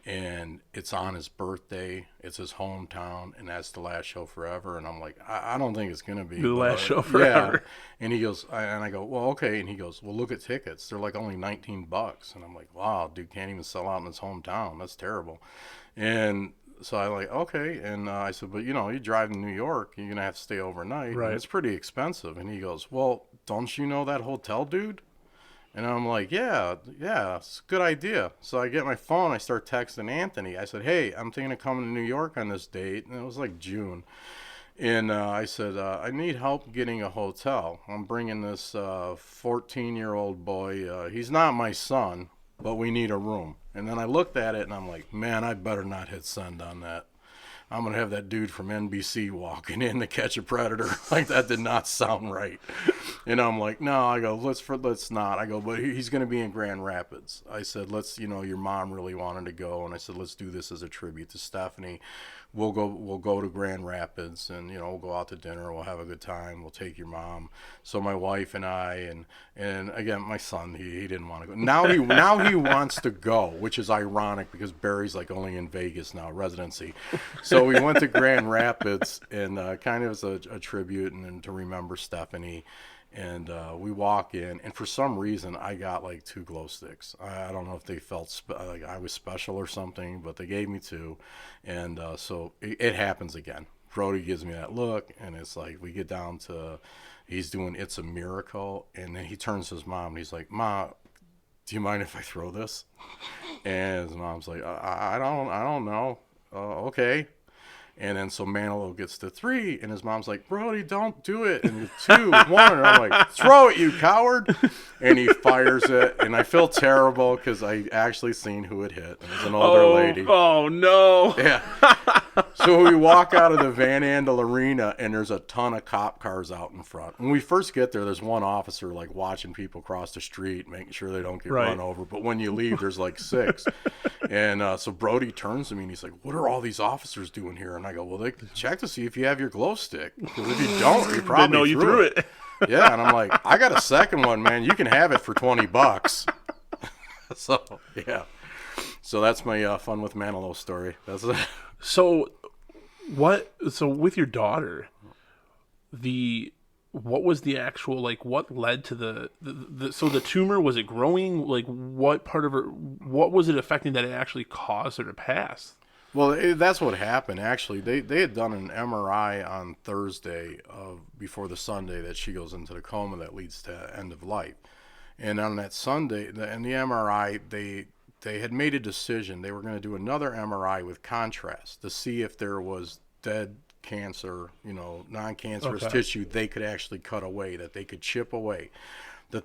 And it's on his birthday. It's his hometown, and that's the last show forever." And I'm like, I don't think it's gonna be The last show forever. Yeah. And he goes, and I go, "Well, okay." And he goes, "Well, look at tickets. They're like only $19." And I'm like, "Wow, dude can't even sell out in his hometown. That's terrible." And so I like, okay. And I said, "But you drive to New York, you're gonna have to stay overnight. Right. And it's pretty expensive." And he goes, "Well, don't you know that hotel dude?" And I'm like, yeah, it's a good idea. So I get my phone, I start texting Anthony. I said, "Hey, I'm thinking of coming to New York on this date." And it was like June. And I said, "I need help getting a hotel. I'm bringing this 14-year-old boy. He's not my son, but we need a room." And then I looked at it, and I'm like, man, I better not hit send on that. I'm going to have that dude from NBC walking in to catch a predator. Like, that did not sound right. And I'm like, no, I go, let's not. I go, but he's going to be in Grand Rapids. I said, your mom really wanted to go. And I said, let's do this as a tribute to Stephanie. We'll go to Grand Rapids, and we'll go out to dinner. We'll have a good time. We'll take your mom. So my wife and I, and again, my son, he didn't want to go. Now he wants to go, which is ironic because Barry's like only in Vegas now, residency. So we went to Grand Rapids, and kind of as a tribute and to remember Stephanie. And we walk in, and for some reason, I got like 2 glow sticks. I don't know if they felt like I was special or something, but they gave me 2. And so it happens again. Brody gives me that look, and it's like we get down to, he's doing It's a Miracle, and then he turns to his mom, and he's like, Ma, do you mind if I throw this? And his mom's like, I don't know. Okay. And then so Manilow gets to 3, and his mom's like, Brody, don't do it. And 2, 1, and I'm like, throw it, you coward. And he fires it, and I feel terrible because I actually seen who it hit. It was an older lady. Oh, no. Yeah. So we walk out of the Van Andel Arena, and there's a ton of cop cars out in front. When we first get there, there's one officer like watching people cross the street, making sure they don't get run over. But when you leave, there's like 6. And so Brody turns to me, and he's like, what are all these officers doing here? And I go, well, they check to see if you have your glow stick. Because if you don't, you probably know you threw it. Yeah, and I'm like, I got a second one, man. You can have it for $20. So, yeah. So that's my fun with Manilow story. That's it. So with your daughter, what was the actual, like, what led to the tumor? Was it growing? Like, what part of what was it affecting that it actually caused her to pass? Well, that's what happened. Actually, they had done an MRI on Thursday before the Sunday that she goes into the coma that leads to end of life. And on that Sunday, in the MRI, they had made a decision. They were going to do another MRI with contrast to see if there was dead cancer, non-cancerous tissue they could actually cut away, that they could chip away. The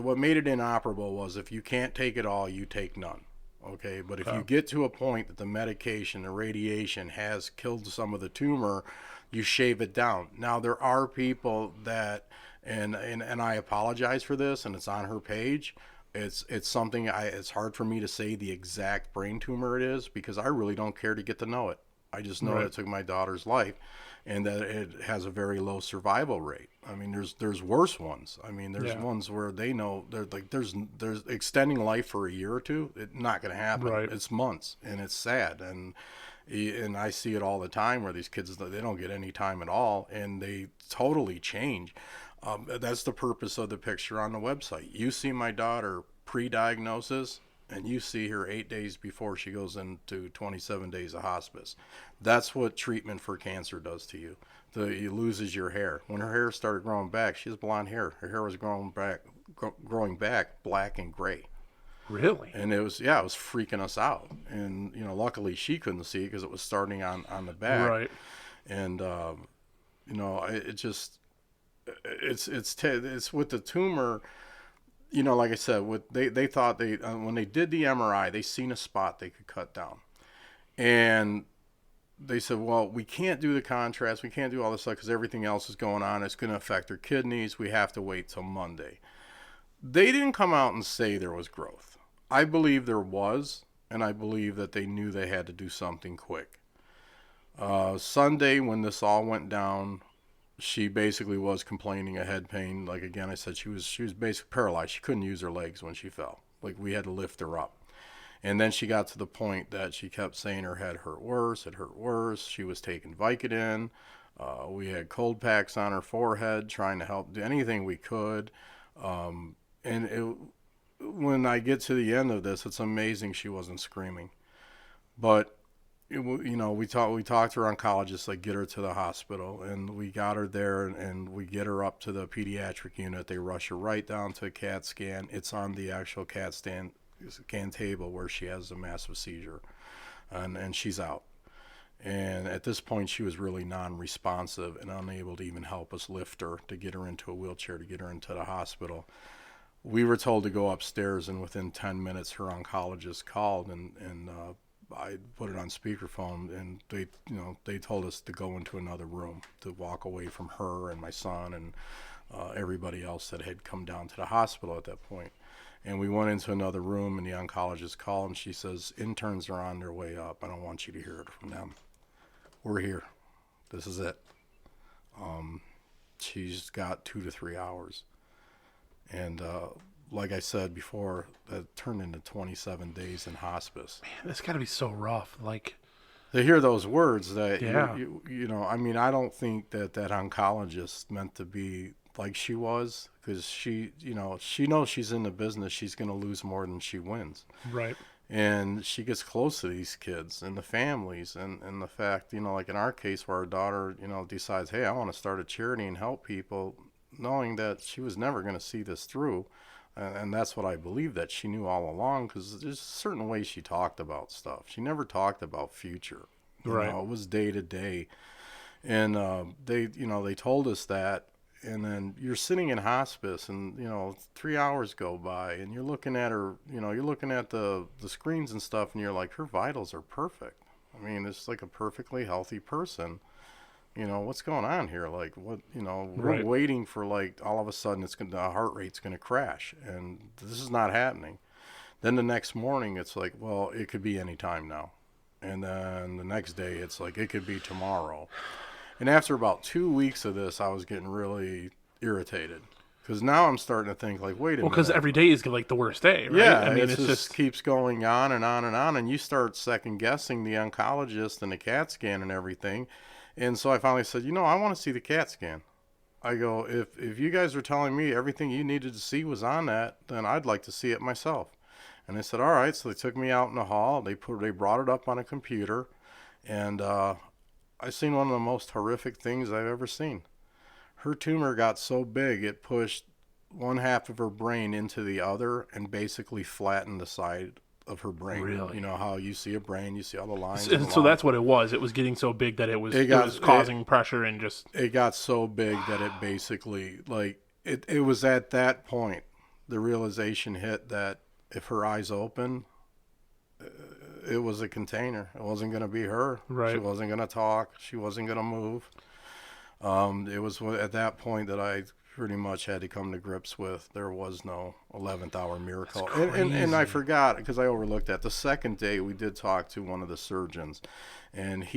what made it inoperable was if you can't take it all, you take none. Okay, but if you get to a point that the medication, the radiation has killed some of the tumor, you shave it down. Now there are people that, and I apologize for this, and it's on her page. It's something it's hard for me to say the exact brain tumor it is because I really don't care to get to know it. I just know that it took my daughter's life, and that it has a very low survival rate. I mean, there's worse ones. I mean, there's ones where they know they're like there's extending life for a year or 2. It's not going to happen. Right. It's months, and it's sad. And I see it all the time where these kids, they don't get any time at all, and they totally change. That's the purpose of the picture on the website. You see my daughter pre-diagnosis, and you see her 8 days before she goes into 27 days of hospice. That's what treatment for cancer does to you. You loses your hair. When her hair started growing back, she has blonde hair. Her hair was growing back black and gray. Really? And it was freaking us out. And luckily she couldn't see because it was starting on the back. Right. And it just it's with the tumor. Like I said, they thought when they did the MRI, they seen a spot they could cut down, and they said, well, we can't do the contrast, we can't do all this stuff because everything else is going on. It's going to affect her kidneys. We have to wait till Monday. They didn't come out and say there was growth. I believe there was, and I believe that they knew they had to do something quick. Sunday, when this all went down, she basically was complaining of head pain. Like, again, I said she was basically paralyzed. She couldn't use her legs when she fell. Like, we had to lift her up. And then she got to the point that she kept saying her head hurt worse. It hurt worse. She was taking Vicodin. We had cold packs on her forehead, trying to help do anything we could. When I get to the end of this, it's amazing she wasn't screaming. But we talked to her oncologist, like, get her to the hospital, and we got her there, and we get her up to the pediatric unit. They rush her right down to a CAT scan. It's on the actual CAT scan table where she has a massive seizure, and she's out. And at this point, she was really non-responsive and unable to even help us lift her, to get her into a wheelchair, to get her into the hospital. We were told to go upstairs, and within 10 minutes, her oncologist called, and I put it on speakerphone, and they told us to go into another room, to walk away from her and my son and everybody else that had come down to the hospital at that point. And we went into another room, and the oncologist called, and she says, interns are on their way up. I don't want you to hear it from them. We're here. This is it. She's got 2 to 3 hours. And like I said before, that turned into 27 days in hospice. Man, that's got to be so rough. Like, to hear those words that, I mean, I don't think that oncologist meant to be like she was, because she knows she's in the business. She's going to lose more than she wins. Right. And she gets close to these kids and the families, and the fact, like in our case where our daughter, decides, hey, I want to start a charity and help people, knowing that she was never going to see this through. And that's what I believe that she knew all along, because there's certain ways she talked about stuff. She never talked about future. Right. It was day to day. And they told us that. And then you're sitting in hospice, and 3 hours go by, and you're looking at her, you're looking at the screens and stuff, and you're like, her vitals are perfect. I mean, it's like a perfectly healthy person. What's going on here? Like, what, we're Right. waiting for, like, all of a sudden the heart rate's going to crash, and this is not happening. Then the next morning, it's like, well, it could be any time now. And then the next day, it's like, it could be tomorrow. And after about 2 weeks of this, I was getting really irritated, because now I'm starting to think, like, wait a minute. Well, because every day is like the worst day, right? Yeah, I mean, it just keeps going on and on and on, and you start second guessing the oncologist and the CAT scan and everything. And so I finally said, I want to see the CAT scan. I go, if you guys are telling me everything you needed to see was on that, then I'd like to see it myself. And they said, all right. So they took me out in the hall. They brought it up on a computer, and I seen one of the most horrific things I've ever seen. Her tumor got so big it pushed one half of her brain into the other and basically flattened the side of her brain. Really? You know how you see a brain, you see all the lines. So that's what it was. It was getting so big that it was causing pressure and just. It got so big that it basically, like, it was at that point the realization hit that if her eyes open, it was a container. It wasn't going to be her. Right. She wasn't going to talk. She wasn't going to move. It was at that point that I pretty much had to come to grips with there was no 11th hour miracle. And I forgot, because I overlooked that. The second day we did talk to one of the surgeons, and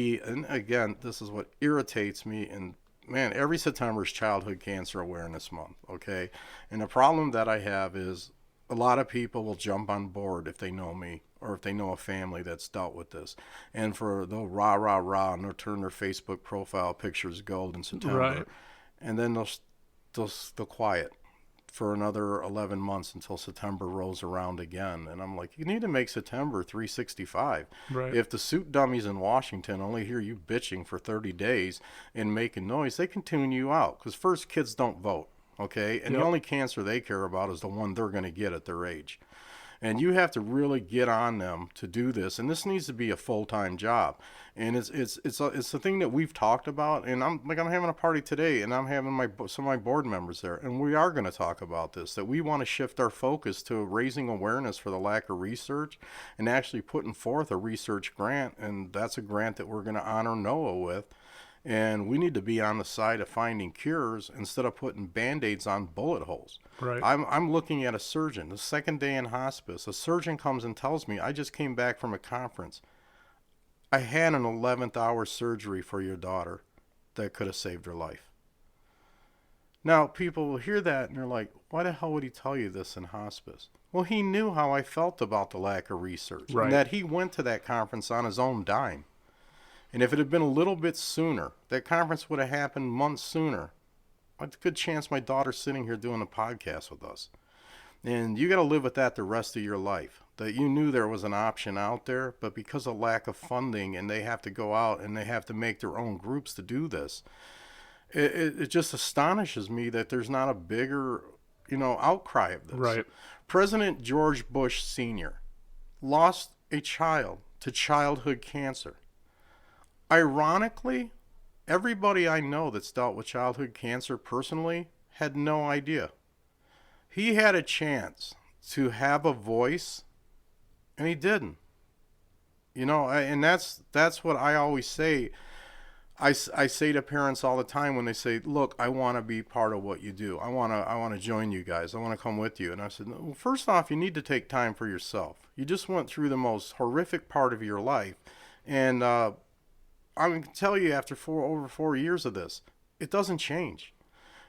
again, this is what irritates me. And man, every September is Childhood Cancer Awareness Month, okay? And the problem that I have is a lot of people will jump on board if they know me or if they know a family that's dealt with this. And they'll rah, rah, rah, and they'll turn their Facebook profile pictures gold in September. Right. And then they'll quiet for another 11 months until September rolls around again. And I'm like, you need to make September 365. Right. If the suit dummies in Washington only hear you bitching for 30 days and making noise, they can tune you out, because first, kids don't vote. Okay, and Yep. The only cancer they care about is the one they're going to get at their age. And you have to really get on them to do this, and this needs to be a full-time job. And it's the thing that we've talked about. And I'm having a party today, and I'm having some of my board members there, and we are going to talk about this. That we want to shift our focus to raising awareness for the lack of research, and actually putting forth a research grant, and that's a grant that we're going to honor NOAA with. And we need to be on the side of finding cures instead of putting Band-Aids on bullet holes. Right. I'm looking at a surgeon, the second day in hospice. A surgeon comes and tells me, I just came back from a conference. I had an 11th hour surgery for your daughter that could have saved her life. Now, people will hear that and they're like, why the hell would he tell you this in hospice? Well, he knew how I felt about the lack of research. Right. And that he went to that conference on his own dime. And if it had been a little bit sooner, that conference would have happened months sooner. It's a good chance my daughter's sitting here doing a podcast with us. And you got to live with that the rest of your life. That you knew there was an option out there, but because of lack of funding, and they have to go out and they have to make their own groups to do this, it just astonishes me that there's not a bigger, outcry of this. Right. President George Bush Sr. lost a child to childhood cancer. Ironically, everybody I know that's dealt with childhood cancer personally had no idea. He had a chance to have a voice, and he didn't. And that's what I always say. I say to parents all the time when they say, look, I want to be part of what you do. I want to join you guys. I want to come with you. And I said, well, first off, you need to take time for yourself. You just went through the most horrific part of your life. And I can tell you, after over 4 years of this, it doesn't change.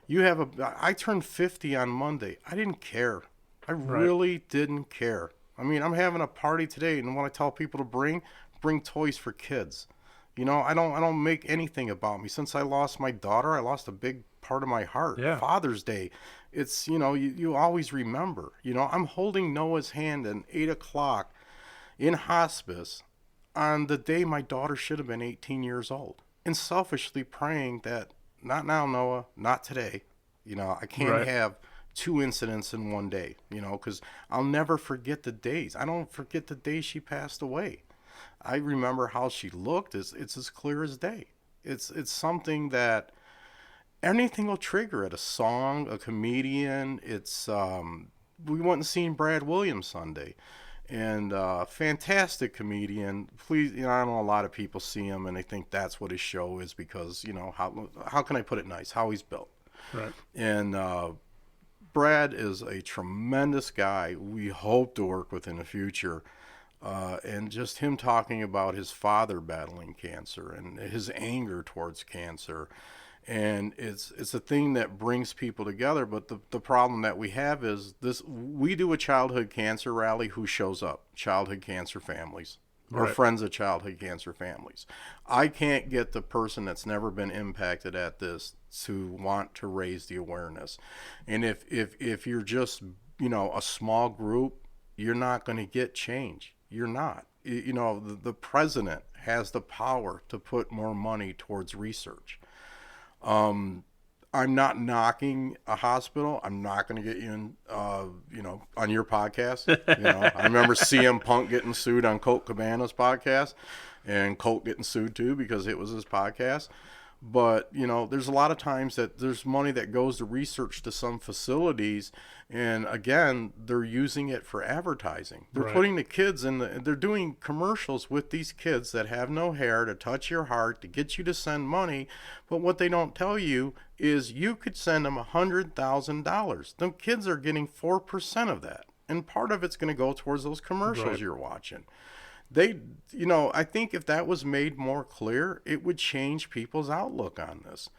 I turned 50 on Monday. I didn't care. I really didn't care. I mean, I'm having a party today, and what I tell people to bring toys for kids. I don't make anything about me. Since I lost my daughter, I lost a big part of my heart. Yeah. Father's Day, it's, you always remember. I'm holding Noah's hand at 8 o'clock in hospice on the day my daughter should have been 18 years old, and selfishly praying that, not now, Noah, not today. I can't Right. have two incidents in one day, because I'll never forget the days. I don't forget the day she passed away. I remember how she looked. It's as clear as day. It's something that anything will trigger it. A song, a comedian. We went and seen Brad Williams Sunday, and fantastic comedian. Please, I know a lot of people see him and they think that's what his show is because how can I put it nice? How he's built. Right. And Brad is a tremendous guy. We hope to work with in the future. And just him talking about his father battling cancer and his anger towards cancer. And it's a thing that brings people together. But the problem that we have is this: we do a childhood cancer rally. Who shows up? Childhood cancer families or Right. friends of childhood cancer families. I can't get the person that's never been impacted at this to want to raise the awareness. And if you're just a small group, you're not going to get change. You're not. The president has the power to put more money towards research. I'm not knocking a hospital. I'm not going to get you in, on your podcast. I remember CM Punk getting sued on Colt Cabana's podcast, and Colt getting sued too because it was his podcast. But, there's a lot of times that there's money that goes to research to some facilities. And again, they're using it for advertising. They're Right. putting the kids they're doing commercials with these kids that have no hair to touch your heart, to get you to send money. But what they don't tell you is you could send them $100,000. Them kids are getting 4% of that. And part of it's going to go towards those commercials Right. you're watching. I think if that was made more clear, it would change people's outlook on this.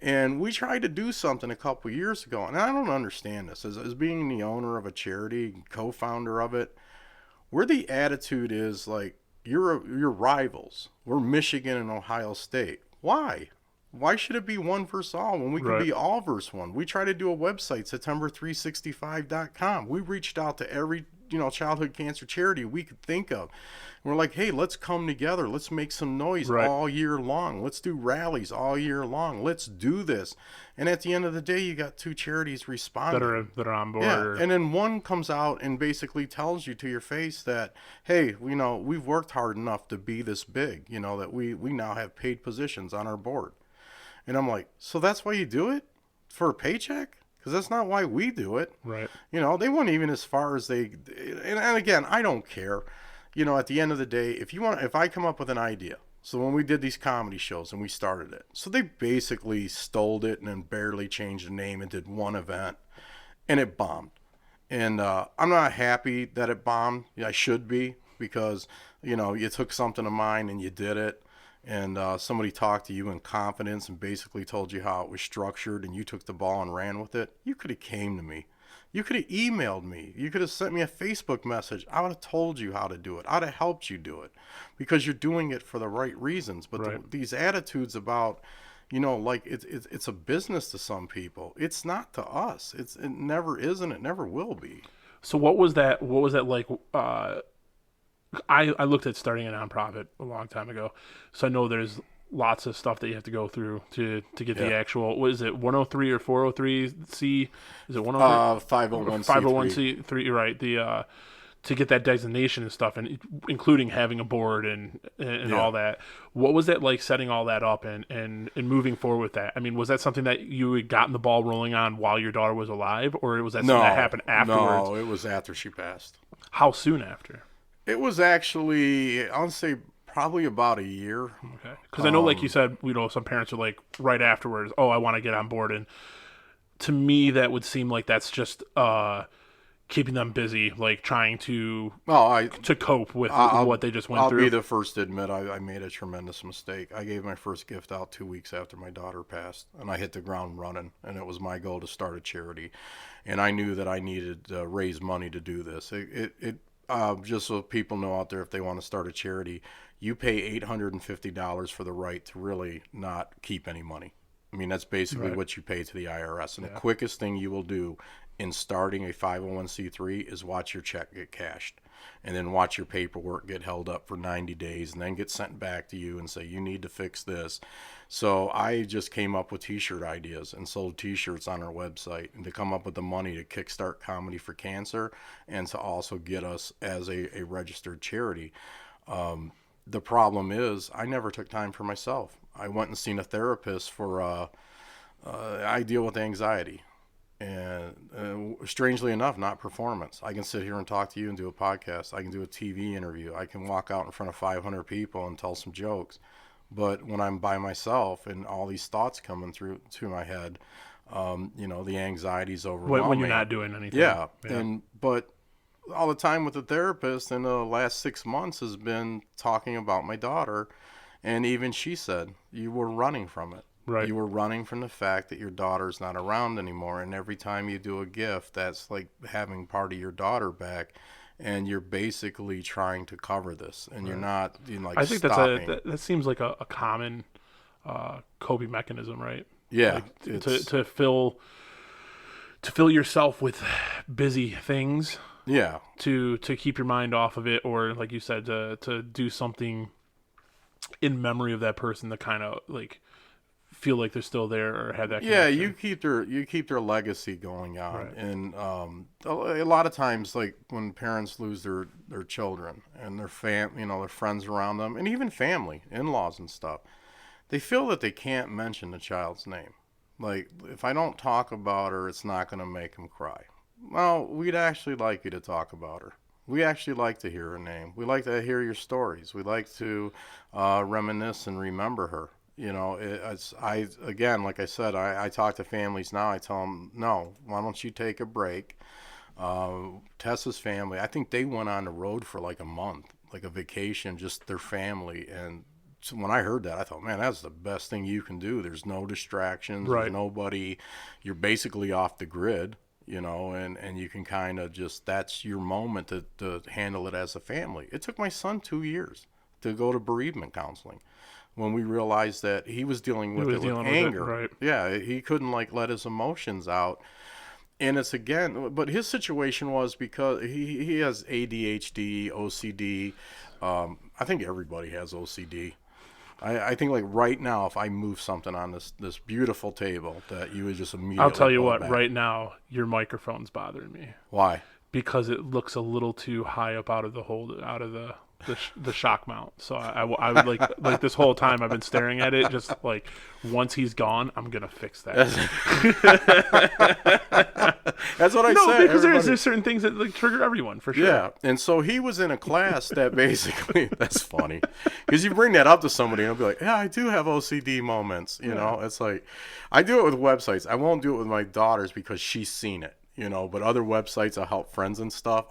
And we tried to do something a couple years ago, and I don't understand this. As being the owner of a charity, co-founder of it, where the attitude is like, you're rivals. We're Michigan and Ohio State. Why? Why should it be one versus all when we can Right. be all versus one? We try to do a website, September365.com. We reached out to every childhood cancer charity we could think of. And we're like, hey, let's come together. Let's make some noise Right. all year long. Let's do rallies all year long. Let's do this. And at the end of the day, you got two charities responding. That are on board. Yeah, Or, and then one comes out and basically tells you to your face that, hey, we've worked hard enough to be this big, that we now have paid positions on our board. And I'm like, so that's why you do it? For a paycheck? Because that's not why we do it. right. They weren't even as far as they, and again, I don't care. At the end of the day, if I come up with an idea, so when we did these comedy shows and we started it, so they basically stole it and then barely changed the name and did one event, and it bombed. And I'm not happy that it bombed. I should be, because, you took something of mine and you did it. And somebody talked to you in confidence and basically told you how it was structured, and you took the ball and ran with it. You could have came to me. You could have emailed me. You could have sent me a Facebook message. I would have told you how to do it. I'd have helped you do it, because you're doing it for the right reasons. But Right. these attitudes about, like it's a business to some people. It's not to us. It never is, and it never will be. So what was that like? I looked at starting a nonprofit a long time ago, so I know there's lots of stuff that you have to go through to get the Yeah. actual. What is it? 103 or 403C? Is it 103? 501c3. 501c3. Right. The to get that designation and stuff, and including having a board and Yeah. all that. What was that like, setting all that up and moving forward with that? I mean, was that something that you had gotten the ball rolling on while your daughter was alive, or was that something that happened afterwards? No, it was after she passed. How soon after? It was actually, I would say, probably about a year. Okay. Because I know, like you said, some parents are like right afterwards, oh, I want to get on board. And to me, that would seem like that's just keeping them busy, like trying to cope with what they just went I'll through. be the first to admit I made a tremendous mistake. I gave my first gift out 2 weeks after my daughter passed, and I hit the ground running. And it was my goal to start a charity, and I knew that I needed to raise money to do this. Just so people know out there, if they want to start a charity, you pay $850 for the right to really not keep any money. I mean, that's basically Right. what you pay to the IRS. And Yeah. the quickest thing you will do in starting a 501c3 is watch your check get cashed, and then watch your paperwork get held up for 90 days and then get sent back to you and say, you need to fix this. So I just came up with t-shirt ideas and sold t-shirts on our website, and to come up with the money to kickstart Comedy for Cancer and to also get us as a registered charity. The problem is I never took time for myself. I went and seen a therapist for I deal with anxiety, and strangely enough, not performance. I can sit here and talk to you and do a podcast. I can do a TV interview. I can walk out in front of 500 people and tell some jokes. But when I'm by myself and all these thoughts coming through to my head, the anxiety's overwhelming. When you're not doing anything. Yeah, Yeah. but all the time with the therapist in the last 6 months has been talking about my daughter, and even she said, you were running from it. Right. You were running from the fact that your daughter's not around anymore, and every time you do a gift, that's like having part of your daughter back, and you're basically trying to cover this, and you're not, like, I think stopping. that seems like a common coping mechanism, right? Yeah, Like it's to fill yourself with busy things, yeah, to keep your mind off of it, or like you said, to do something in memory of that person to kind of like feel like they're still there or have that yeah. connection. You keep their legacy going on, Right. and a lot of times, like when parents lose their children and their their friends around them, and even family, in-laws and stuff, they feel that they can't mention the child's name. Like, if I don't talk about her, it's not going to make them cry. Well, we'd actually like you to talk about her. We actually like to hear her name. We like to hear your stories. We like to reminisce and remember her. Again, like I said, I talk to families now. I tell them, no, why don't you take a break? Tessa's family, I think they went on the road for like a month, like a vacation, just their family. And so when I heard that, I thought, man, that's the best thing you can do. There's no distractions. Right. There's nobody. You're basically off the grid, and you can kind of just, that's your moment to handle it as a family. It took my son 2 years to go to bereavement counseling when we realized that he was dealing with with anger. Right. Yeah, he couldn't like let his emotions out. And it's again, but his situation was because he has ADHD, OCD. I think everybody has OCD. I think like right now, if I move something on this beautiful table, that you would just immediately. I'll tell you pull it what, back. right now, your microphone's bothering me Why? because it looks a little too high up out of the shock mount. So I would like this whole time I've been staring at it, just like once he's gone, I'm gonna fix that. That's what I No, said. because Everybody- there's certain things that like trigger everyone for sure. Yeah, and so he was in a class that basically, that's funny, because you bring that up to somebody and they'll be like, yeah, I do have OCD moments, it's like, I do it with websites. I won't do it with my daughters because she's seen it, but other websites I'll help friends and stuff.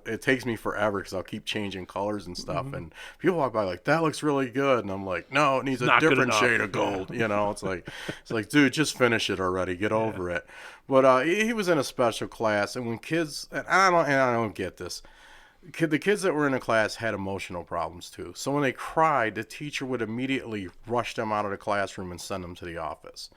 It takes me forever because I'll keep changing colors and stuff, and people walk by like, that looks really good, and I'm like, no, it needs a not good different enough. shade of gold, it's like, dude, just finish it already, get over it. But he was in a special class, and when kids, and I don't get this, the kids that were in the class had emotional problems too. So when they cried, the teacher would immediately rush them out of the classroom and send them to the office.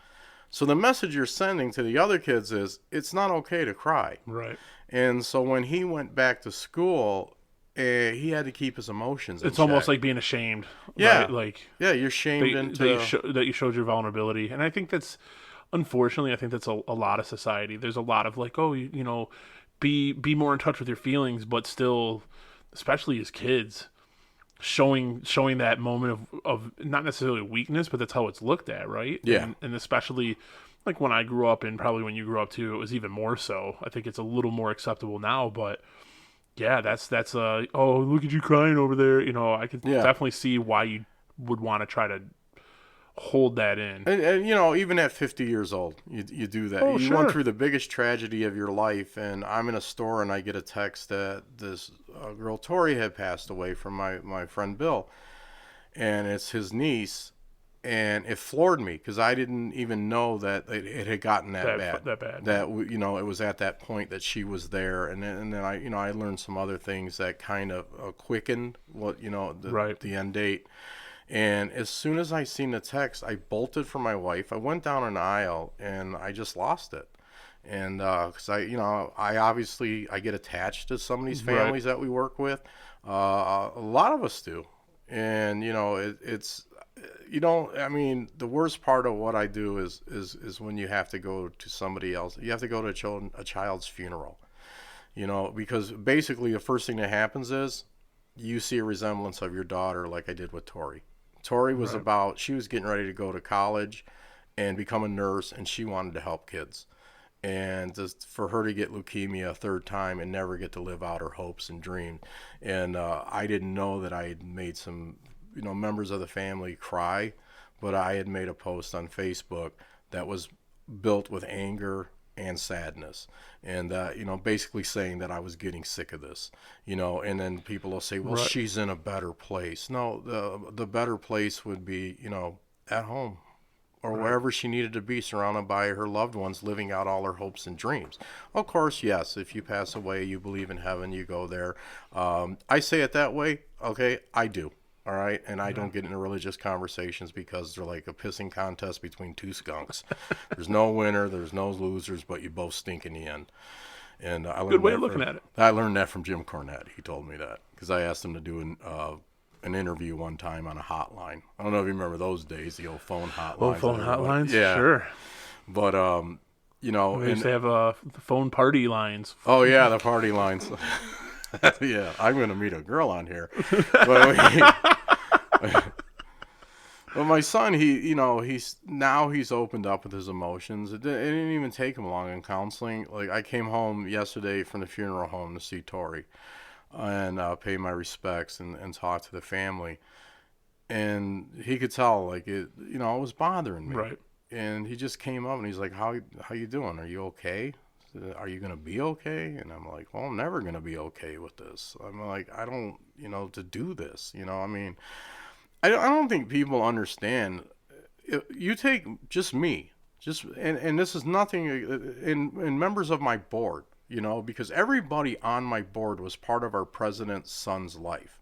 So the message you're sending to the other kids is, it's not okay to cry. Right. And so when he went back to school, he had to keep his emotions in It's almost check. like being ashamed. Yeah. Right? Like Yeah, you're shamed into... that you showed your vulnerability, and I think that's, unfortunately, I think that's a lot of society. There's a lot of like, oh, be more in touch with your feelings, but still, especially as kids, showing that moment of not necessarily weakness, but that's how it's looked at, right? Yeah. And especially like when I grew up, and probably when you grew up too, it was even more so. I think it's a little more acceptable now, but yeah, that's oh, look at you crying over there. I could definitely see why you would want to try to hold that in. And even at 50 years old, you do that. Oh, you sure. went through the biggest tragedy of your life, and I'm in a store and I get a text that this girl Tori had passed away from my friend Bill, and it's his niece, and it floored me because I didn't even know that it had gotten that bad. That bad. That it was at that point that she was there, and then I learned some other things that kind of quickened what Right. the end date. And as soon as I seen the text, I bolted for my wife. I went down an aisle and I just lost it. And because I obviously I get attached to some of these Right. families that we work with. A lot of us do. And it's I mean, the worst part of what I do is when you have to go to somebody else. You have to go to a child's funeral. Because basically the first thing that happens is you see a resemblance of your daughter, like I did with Tori. Tori was Right. she was getting ready to go to college and become a nurse, and she wanted to help kids. And just for her to get leukemia a third time and never get to live out her hopes and dreams. And I didn't know that I had made some, members of the family cry, but I had made a post on Facebook that was built with anger and sadness, and basically saying that I was getting sick of this, and then people will say, well, Right. she's in a better place. No, the better place would be, at home or Right. wherever she needed to be, surrounded by her loved ones, living out all her hopes and dreams. Of course, yes, if you pass away, you believe in heaven, you go there. I say it that way, okay? I do. All right, and I Yeah. don't get into religious conversations because they're like a pissing contest between two skunks. There's no winner, there's no losers, but you both stink in the end. And Good way of looking at it. I learned that from Jim Cornette. He told me that because I asked him to do an interview one time on a hotline. I don't know if you remember those days, the old phone Oh, hotlines. phone That everybody, hotlines? yeah. Sure. But We used and to have phone party lines. oh yeah, the party lines. Yeah, I'm gonna meet a girl on here. But But my son, he's opened up with his emotions. It didn't even take him long in counseling. Like I came home yesterday from the funeral home to see Tori and pay my respects and talk to the family. And he could tell, like it was bothering me. Right. And he just came up and he's like, "How you doing? Are you okay? Are you gonna be okay?" And I'm like, "Well, I'm never gonna be okay with this. I'm like, I don't, to do this. I mean." I don't think people understand. You take just me, and this is nothing in members of my board, because everybody on my board was part of our president's son's life,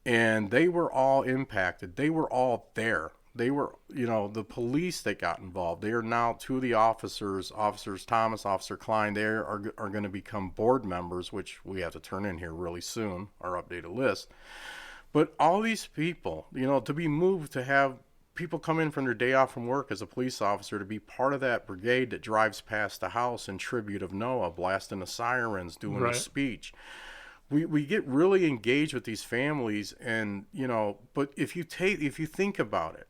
and they were all impacted. They were all there. They were, the police that got involved. They are now two of the officers Thomas, Officer Klein. They are going to become board members, which we have to turn in here really soon, our updated list. But all these people, to be moved to have people come in from their day off from work as a police officer to be part of that brigade that drives past the house in tribute of Noah, blasting the sirens, doing the Right. speech. We get really engaged with these families, and but if you think about it,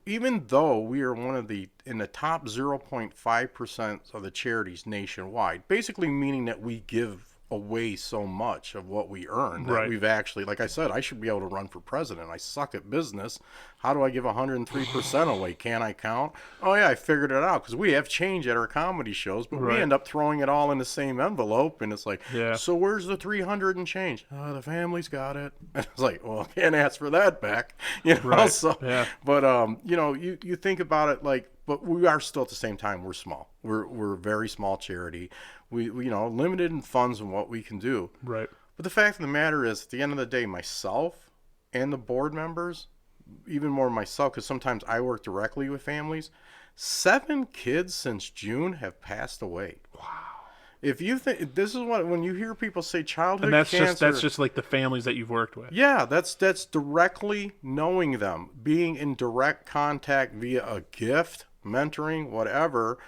even though we are one of in the top 0.5% of the charities nationwide, basically meaning that we give away so much of what we earn that Right. we've actually, like I said, I should be able to run for president. I suck at business. How do I give 103% away? Can I count? Oh yeah, I figured it out because we have change at our comedy shows, but we Right. end up throwing it all in the same envelope, and it's like, Yeah. so where's the 300 and change? The family's got it. And it's like, well, I can't ask for that back, Right. So, Yeah. but you think about it like, but we are still at the same time we're small. We're a very small charity. We limited in funds and what we can do. Right. But the fact of the matter is, at the end of the day, myself and the board members, even more myself, because sometimes I work directly with families, 7 kids since June have passed away. If you think this is when you hear people say childhood And that's cancer, just like the families that you've worked with. yeah, that's directly knowing them, being in direct contact via a gift, mentoring, whatever.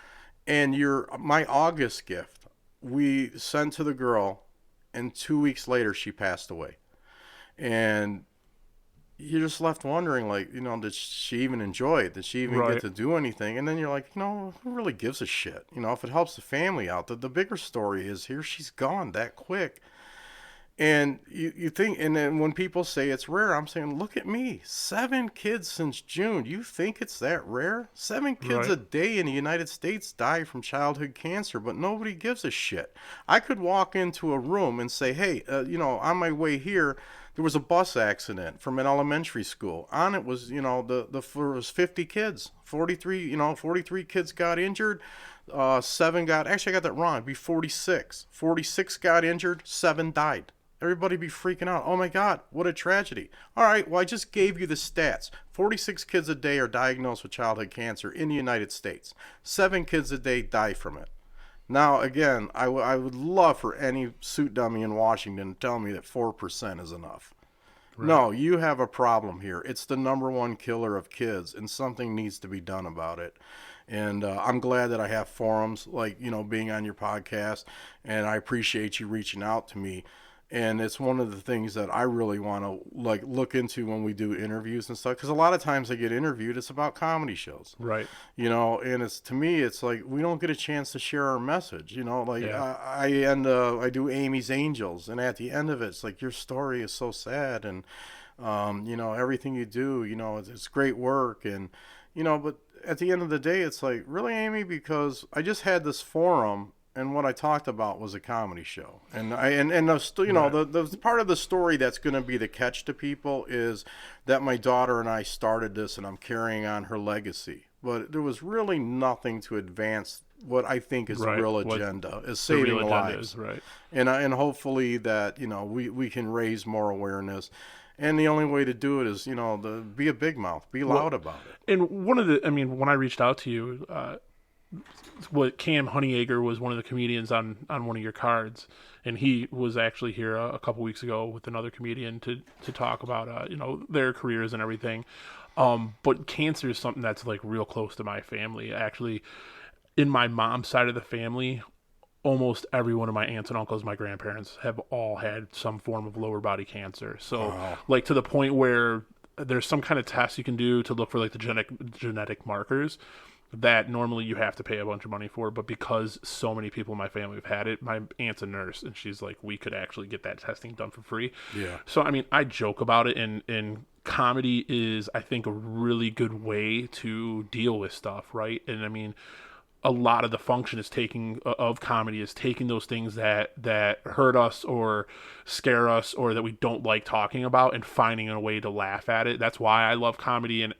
And my August gift, we sent to the girl, and 2 weeks later she passed away. And you're just left wondering, like, did she even enjoy it? Did she even get Right. to do anything? And then you're like, who really gives a shit? If it helps the family out. The bigger story is here she's gone that quick. And you think, and then when people say it's rare, I'm saying, look at me. 7 kids since June. You think it's that rare? 7 kids Right. a day in the United States die from childhood cancer, but nobody gives a shit. I could walk into a room and say, hey, on my way here, there was a bus accident from an elementary school. On it was, there was 50 kids, 43 kids got injured. 7 got, actually I got that wrong. It'd be 46. 46 got injured, 7 died. Everybody be freaking out. Oh my God, what a tragedy. All right, well, I just gave you the stats. 46 kids a day are diagnosed with childhood cancer in the United States. 7 kids a day die from it. Now, again, I would love for any suit dummy in Washington to tell me that 4% is enough. Right. No, you have a problem here. It's the number one killer of kids, and something needs to be done about it. And I'm glad that I have forums like, being on your podcast, and I appreciate you reaching out to me. And it's one of the things that I really want to look into when we do interviews and stuff. Because a lot of times I get interviewed, it's about comedy shows, Right. and it's, to me, it's like we don't get a chance to share our message. Yeah. I do Amy's Angels, and at the end of it, it's like your story is so sad, and everything you do, it's great work, and but at the end of the day, it's like, really, Amy, because I just had this forum. And what I talked about was a comedy show, and the part of the story that's going to be the catch to people is that my daughter and I started this, and I'm carrying on her legacy. But there was really nothing to advance what I think is the real agenda, is saving lives, right? And hopefully that we can raise more awareness. And the only way to do it is, to be a big mouth, be loud about it. And when I reached out to you, Cam Honeyacre was one of the comedians on one of your cards, and he was actually here a couple weeks ago with another comedian to talk about their careers and everything. But cancer is something that's like real close to my family. Actually, in my mom's side of the family, almost every one of my aunts and uncles, my grandparents, have all had some form of lower body cancer. So like to the point where there's some kind of test you can do to look for like the genetic markers that normally you have to pay a bunch of money for, but because so many people in my family have had it, my aunt's a nurse, and she's like, we could actually get that testing done for free. Yeah. So, I joke about it, and comedy is, I think, a really good way to deal with stuff, right? And a lot of the function of comedy is taking those things that hurt us or scare us or that we don't like talking about and finding a way to laugh at it. That's why I love comedy, and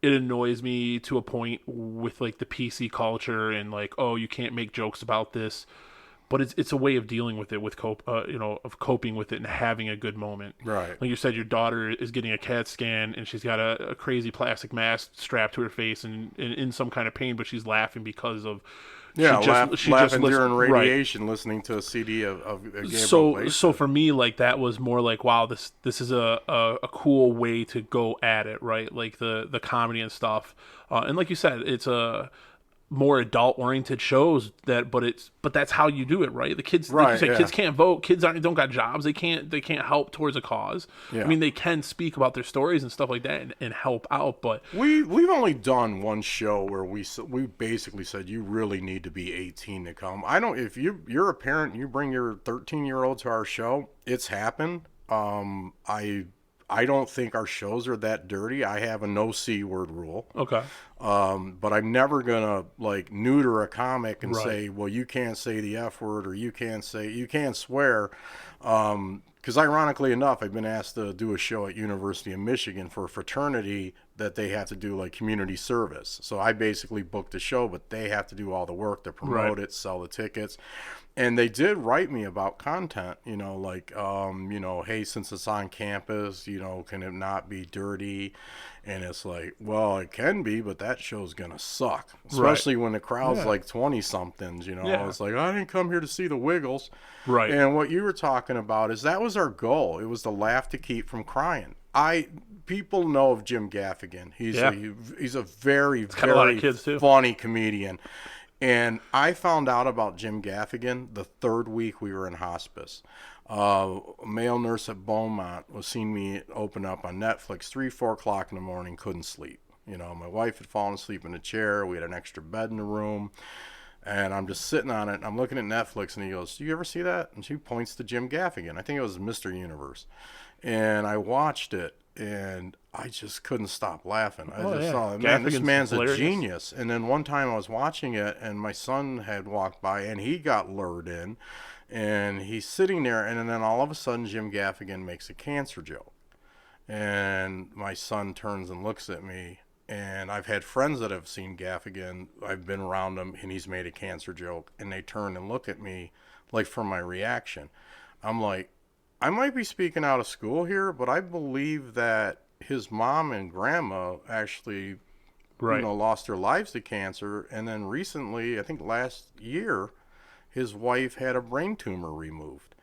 it annoys me to a point with like the PC culture and like, oh, you can't make jokes about this, but it's a way of dealing with it, with coping with it and having a good moment. Right. Like you said, your daughter is getting a CAT scan and she's got a crazy plastic mask strapped to her face and in some kind of pain, but she's laughing because of laughing during radiation, right, listening to a CD of Gabriel So for me, like, that was more like, wow, this is a cool way to go at it, right? Like the comedy and stuff, and like you said, it's a more adult oriented shows but that's how you do it, right? The kids, like you said, kids can't vote, kids don't got jobs, they can't help towards a cause. Yeah. They can speak about their stories and stuff like that and help out, but we've only done one show where we basically said you really need to be 18 to come. If you're a parent and you bring your 13-year-old to our show, it's happened. I don't think our shows are that dirty. I have a no C word rule. Okay. But I'm never gonna like neuter a comic and right. say, well, you can't say the F word or you can't swear. Because ironically enough, I've been asked to do a show at University of Michigan for a fraternity that they have to do like community service. So I basically booked the show, but they have to do all the work to promote right. it, sell the tickets. And they did write me about content, hey, since it's on campus, can it not be dirty? And it's like, well, it can be, but that show's going to suck, especially when the crowd's like 20-somethings, It's like, I didn't come here to see the Wiggles. Right. And what you were talking about is that was our goal. It was to laugh to keep from crying. People know of Jim Gaffigan. He's a very, very funny comedian. And I found out about Jim Gaffigan the third week we were in hospice. A male nurse at Beaumont was seeing me open up on Netflix 3-4 o'clock in the morning, couldn't sleep. My wife had fallen asleep in a chair. We had an extra bed in the room. And I'm just sitting on it, and I'm looking at Netflix, and he goes, do you ever see that? And she points to Jim Gaffigan. I think it was Mr. Universe. And I watched it, and I just couldn't stop laughing. I just thought, man, this man's hilarious. A genius. And then one time I was watching it, and my son had walked by, and he got lured in, and he's sitting there, and then all of a sudden Jim Gaffigan makes a cancer joke. And my son turns and looks at me, and I've had friends that have seen Gaffigan. I've been around him, and he's made a cancer joke, and they turn and look at me like for my reaction. I'm like, I might be speaking out of school here, but I believe that his mom and grandma actually, Right. lost their lives to cancer. And then recently, I think last year, his wife had a brain tumor removed.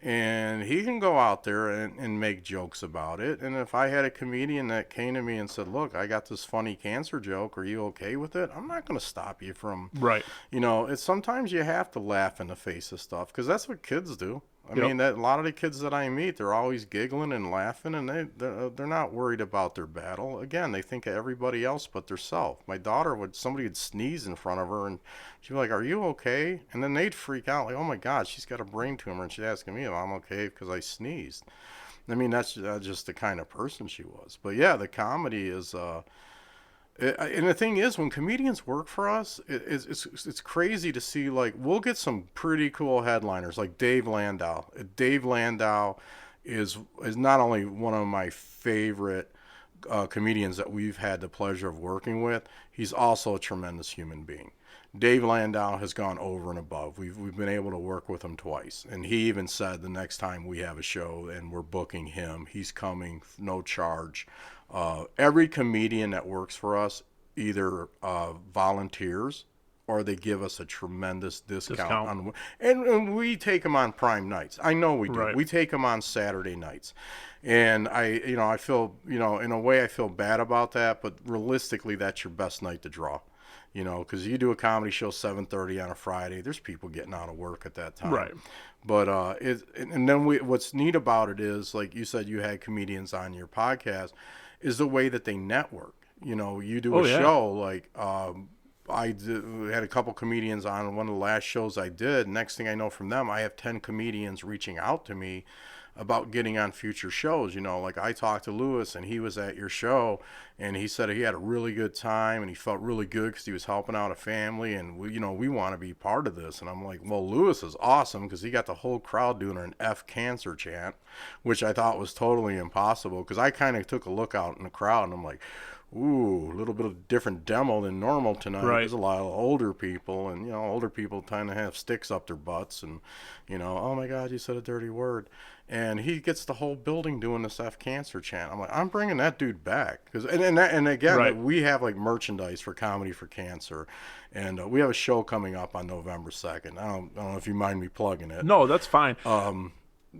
And he can go out there and make jokes about it. And if I had a comedian that came to me and said, "Look, I got this funny cancer joke. Are you okay with it?" I'm not going to stop you from, Right. it's sometimes you have to laugh in the face of stuff because that's what kids do. I Yep. mean, that a lot of the kids that I meet, they're always giggling and laughing, and they're not worried about their battle. Again, they think of everybody else but themselves. My daughter somebody would sneeze in front of her, and she'd be like, "Are you okay?" And then they'd freak out, like, "Oh my God, she's got a brain tumor," and she's asking me if I'm okay because I sneezed. I mean, that's just the kind of person she was. But yeah, the comedy is. And the thing is, when comedians work for us, it's crazy to see. Like, we'll get some pretty cool headliners, like Dave Landau. Dave Landau is not only one of my favorite comedians that we've had the pleasure of working with, he's also a tremendous human being. Dave Landau has gone over and above. We've been able to work with him twice, and he even said the next time we have a show and we're booking him, he's coming no charge. Every comedian that works for us either volunteers or they give us a tremendous discount Discount. on, and we take them on prime nights. I know we do. Right. We take them on Saturday nights, and I feel, in a way I feel bad about that, but realistically that's your best night to draw. Because you do a comedy show 7:30 on a Friday, there's people getting out of work at that time. Right. But and then what's neat about it is, like you said, you had comedians on your podcast, is the way that they network. You do Oh a yeah. show like we had a couple comedians on one of the last shows I did. Next thing I know from them, I have 10 comedians reaching out to me about getting on future shows. Like I talked to Lewis and he was at your show and he said he had a really good time and he felt really good because he was helping out a family and we want to be part of this. And I'm like, well, Lewis is awesome because he got the whole crowd doing an F cancer chant, which I thought was totally impossible because I kind of took a look out in the crowd and I'm like, ooh, a little bit of different demo than normal tonight. Right. There's a lot of older people, and older people tend to have sticks up their butts, and oh my God, you said a dirty word. And he gets the whole building doing this F cancer chant. I'm like, I'm bringing that dude back because, and again, Right. we have like merchandise for Comedy for Cancer, and we have a show coming up on November 2nd. I don't know if you mind me plugging it. No, that's fine.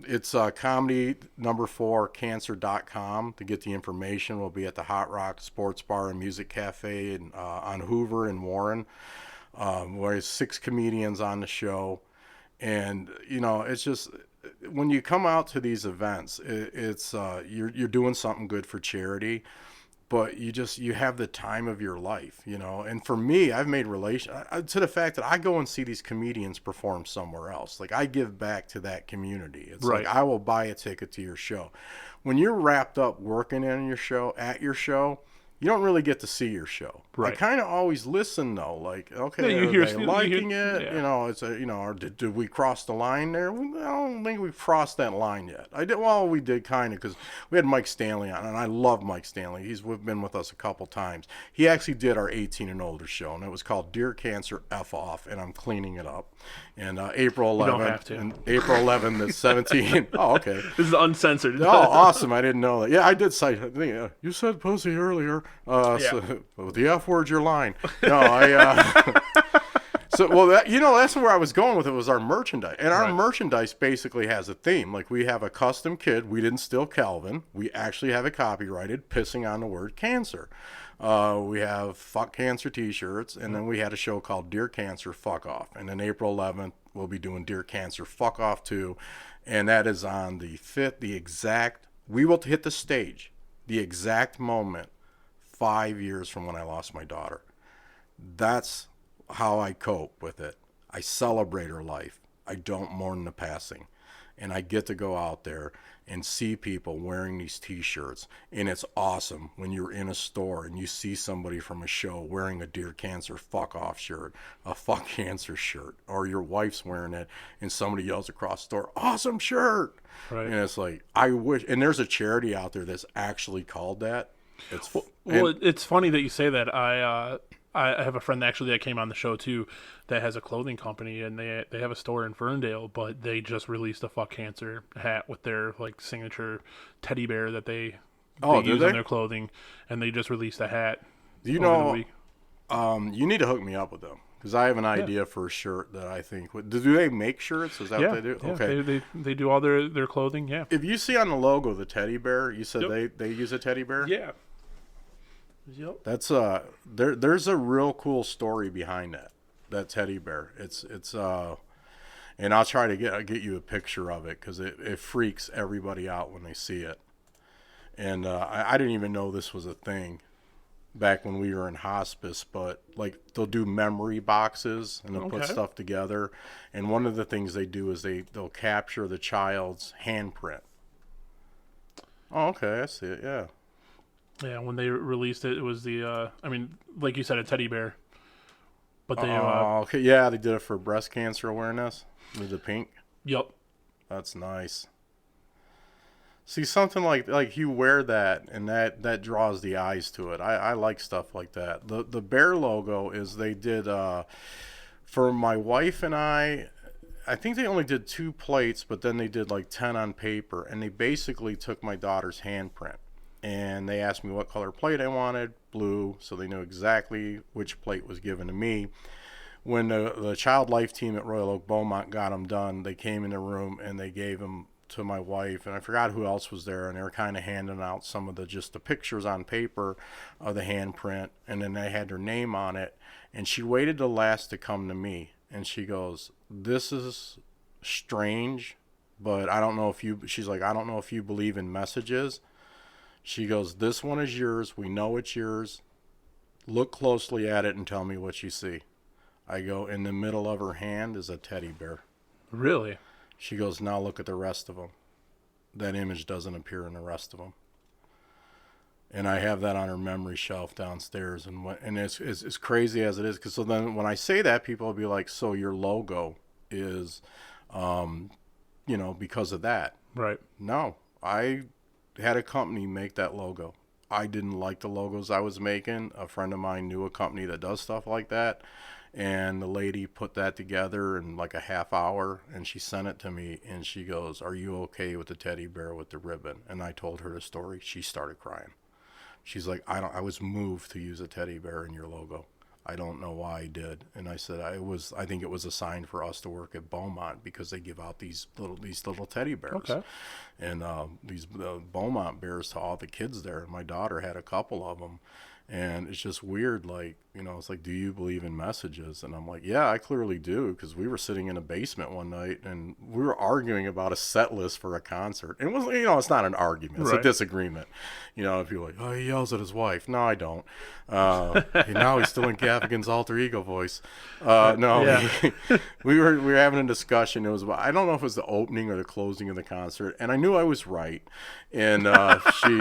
It's comedy number 4 cancer.com to get the information. We'll be at the Hot Rock Sports Bar and Music Cafe on Hoover and Warren. Where there's 6 comedians on the show. And, it's just when you come out to these events, it's you're doing something good for charity. But you have the time of your life, And for me, I've made relation to the fact that I go and see these comedians perform somewhere else. Like I give back to that community. It's Right. like I will buy a ticket to your show. When you're wrapped up working in your show, at your show, you don't really get to see your show. I Right. kind of always listen though, like, okay, Yeah, you are hear- they you hear- liking it? yeah. It's or did we cross the line there? I don't think we've crossed that line yet. We did kind of because we had Mike Stanley on, and I love Mike Stanley. We've been with us a couple times. He actually did our 18 and older show, and it was called Dear Cancer F Off, and I'm cleaning it up. And April 11th, don't have to. and April 11th, the 17th. Oh, okay. This is uncensored. Oh, awesome! I didn't know that. Yeah, I did say you said pussy earlier. Yeah. So, with the F word, you're lying. No, So, well, that's where I was going with it was our merchandise, and our Right. merchandise basically has a theme. Like we have a custom kid. We didn't steal Calvin. We actually have it copyrighted, pissing on the word cancer. We have fuck cancer T-shirts, and then we had a show called Dear Cancer Fuck Off. And then April 11th, we'll be doing Dear Cancer Fuck Off too, and that is on the 5th. We will hit the stage, the exact moment, 5 years from when I lost my daughter. That's how I cope with it. I celebrate her life. I don't mourn the passing. And I get to go out there and see people wearing these T-shirts. And it's awesome when you're in a store and you see somebody from a show wearing a Dear Cancer Fuck Off shirt, a Fuck Cancer shirt, or your wife's wearing it and somebody yells across the store, awesome shirt. Right. And it's like, I wish, and there's a charity out there that's actually called that. Well, it's funny that you say that. I have a friend actually that came on the show too, that has a clothing company, and they have a store in Ferndale, but they just released a fuck cancer hat with their like signature teddy bear that they Oh, did use on they? their clothing, and they just released a hat Do you over the know? week. You need to hook me up with them because I have an Yeah, idea for a shirt that I think. Do they make shirts? Is that what yeah, they do? yeah. Okay. They do all their clothing. Yeah. If you see on the logo the teddy bear, you said Yep. they use a teddy bear. Yeah. Yep. That's there's a real cool story behind that teddy bear. It's and I'll try to get you a picture of it because it freaks everybody out when they see it. And I didn't even know this was a thing back when we were in hospice, but like they'll do memory boxes and they'll put Okay. stuff together. And one of the things they do is they'll capture the child's handprint. Oh, okay, I see it. Yeah. Yeah. When they released it, it was the I mean, like you said, a teddy bear, but they Oh, okay. Yeah, they did it for breast cancer awareness with the pink. yep. That's nice. See, something like you wear that and that draws the eyes to it. I like stuff like that. The bear logo is they did for my wife and I think they only did 2 plates, but then they did like 10 on paper, and they basically took my daughter's handprint. And they asked me what color plate I wanted, blue, so they knew exactly which plate was given to me. When the child life team at Royal Oak Beaumont got them done, they came in the room and they gave them to my wife, and I forgot who else was there, and they were kind of handing out some of the pictures on paper of the handprint, and then they had her name on it, and she waited till last to come to me, and she goes, "This is strange, but I don't know if you," she's like, "I don't know if you believe in messages." She goes, "This one is yours. We know it's yours. Look closely at it and tell me what you see." I go, "In the middle of her hand is a teddy bear." Really. She goes, "Now look at the rest of them." That image doesn't appear in the rest of them. And I have that on her memory shelf downstairs. And it's as crazy as it is. Because so then when I say that, people will be like, "So your logo is, because of that." Right. No, I had a company make that logo. I didn't like the logos I was making. A friend of mine knew a company that does stuff like that. And the lady put that together in like a half hour, and she sent it to me, and she goes, "Are you okay with the teddy bear with the ribbon?" And I told her the story. She started crying. She's like, I was moved to use a teddy bear in your logo. I don't know why I did." And I said, I think it was a sign for us to work at Beaumont because they give out these little teddy bears. Okay. And these Beaumont bears to all the kids there. My daughter had a couple of them. And it's just weird, like, it's like, "Do you believe in messages?" And I'm like, "Yeah, I clearly do," because we were sitting in a basement one night and we were arguing about a set list for a concert. It was, it's not an argument, it's a Right. disagreement. If you're like, "Oh, he yells at his wife." No, I don't. And now he's still in Gaffigan's alter ego voice. No, Yeah. we were having a discussion. It was about, I don't know if it was the opening or the closing of the concert, and I knew I was right. And she,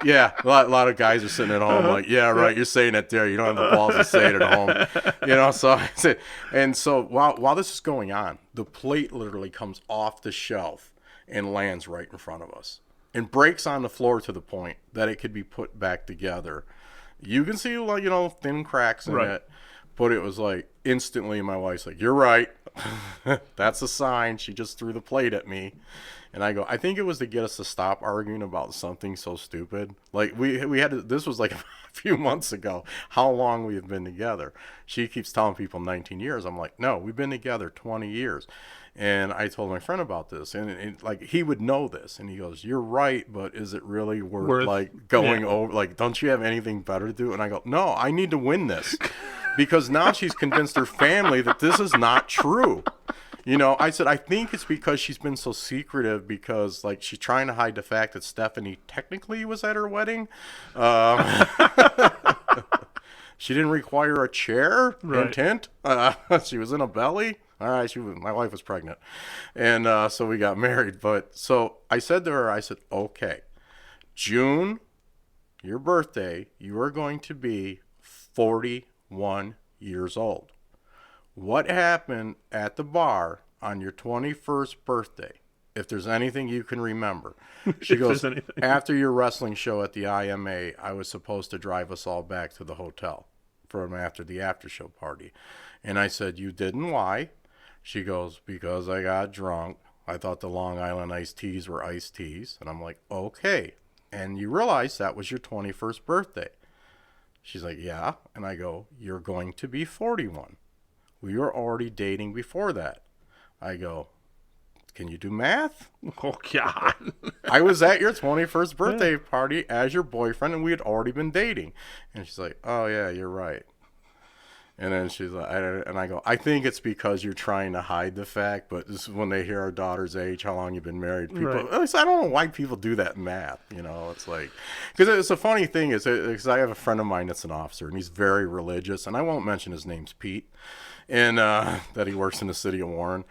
yeah, a lot of guys are sitting at home like, "Yeah, right, you're saying it there. You don't have the balls to say it at home." So I said, and so while this is going on, the plate literally comes off the shelf and lands right in front of us and breaks on the floor to the point that it could be put back together. You can see, like, thin cracks in Right. it, but it was like instantly my wife's like, "You're right." That's a sign. She just threw the plate at me. And I go, "I think it was to get us to stop arguing about something so stupid." Like we had to, this was like a few months ago, how long we have been together. She keeps telling people 19 years. I'm like, "No, we've been together 20 years. And I told my friend about this, and like he would know this, and he goes, "You're right, but is it really worth like going over? Like, don't you have anything better to do?" And I go, "No, I need to win this." Because now she's convinced her family that this is not true. I said, I think it's because she's been so secretive because, like, she's trying to hide the fact that Stephanie technically was at her wedding. She didn't require a chair, Right. hint, hint. She was in a belly. All right, my wife was pregnant. And so we got married. But so I said to her, I said, "Okay, June, your birthday, you are going to be 41 years old. What happened at the bar on your 21st birthday, if there's anything you can remember?" She goes, there's anything. "After your wrestling show at the IMA, I was supposed to drive us all back to the hotel from after the after show party. And I said, you didn't? Why? She goes, because I got drunk. I thought the Long Island iced teas were iced teas. And I'm like, okay. And you realize that was your 21st birthday. She's like, yeah. And I go, you're going to be 41. We were already dating before that. I go, can you do math? Oh, God. I was at your 21st birthday party as your boyfriend, and we had already been dating. And she's like, oh, yeah, you're right. And then she's like, and I go, I think it's because you're trying to hide the fact, but this is when they hear our daughter's age, how long you've been married. People, Right. at least I don't know why people do that math. It's like, because it's a funny thing is, because I have a friend of mine that's an officer, and he's very religious, and I won't mention his name's Pete, and that he works in the city of Warren.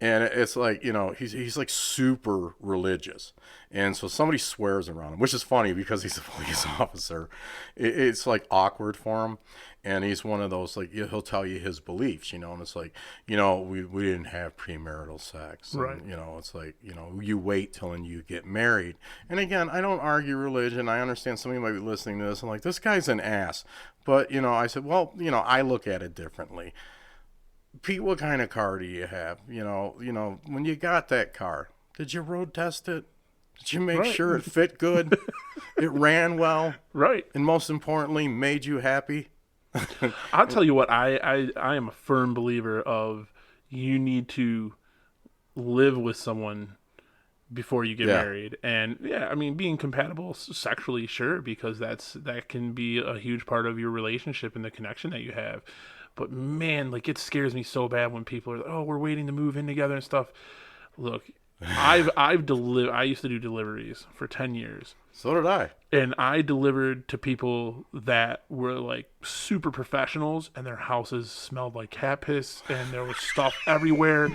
And it's like, he's like super religious. And so somebody swears around him, which is funny because he's a police officer. It's like awkward for him. And he's one of those, like, he'll tell you his beliefs, and it's like, we didn't have premarital sex. And, Right. It's like, you wait till you get married. And again, I don't argue religion. I understand somebody might be listening to this and like, this guy's an ass. But, I said, well, I look at it differently. Pete, what kind of car do you have? When you got that car, did you road test it? Did you make sure it fit good? It ran well? Right. And most importantly, made you happy? I'll tell you what, I am a firm believer of you need to live with someone before you get married. And being compatible sexually, sure, because that can be a huge part of your relationship and the connection that you have. But man, like, it scares me so bad when people are like, oh, we're waiting to move in together and stuff. Look, I used to do deliveries for 10 years. So did I. And I delivered to people that were like super professionals, and their houses smelled like cat piss, and there was stuff everywhere.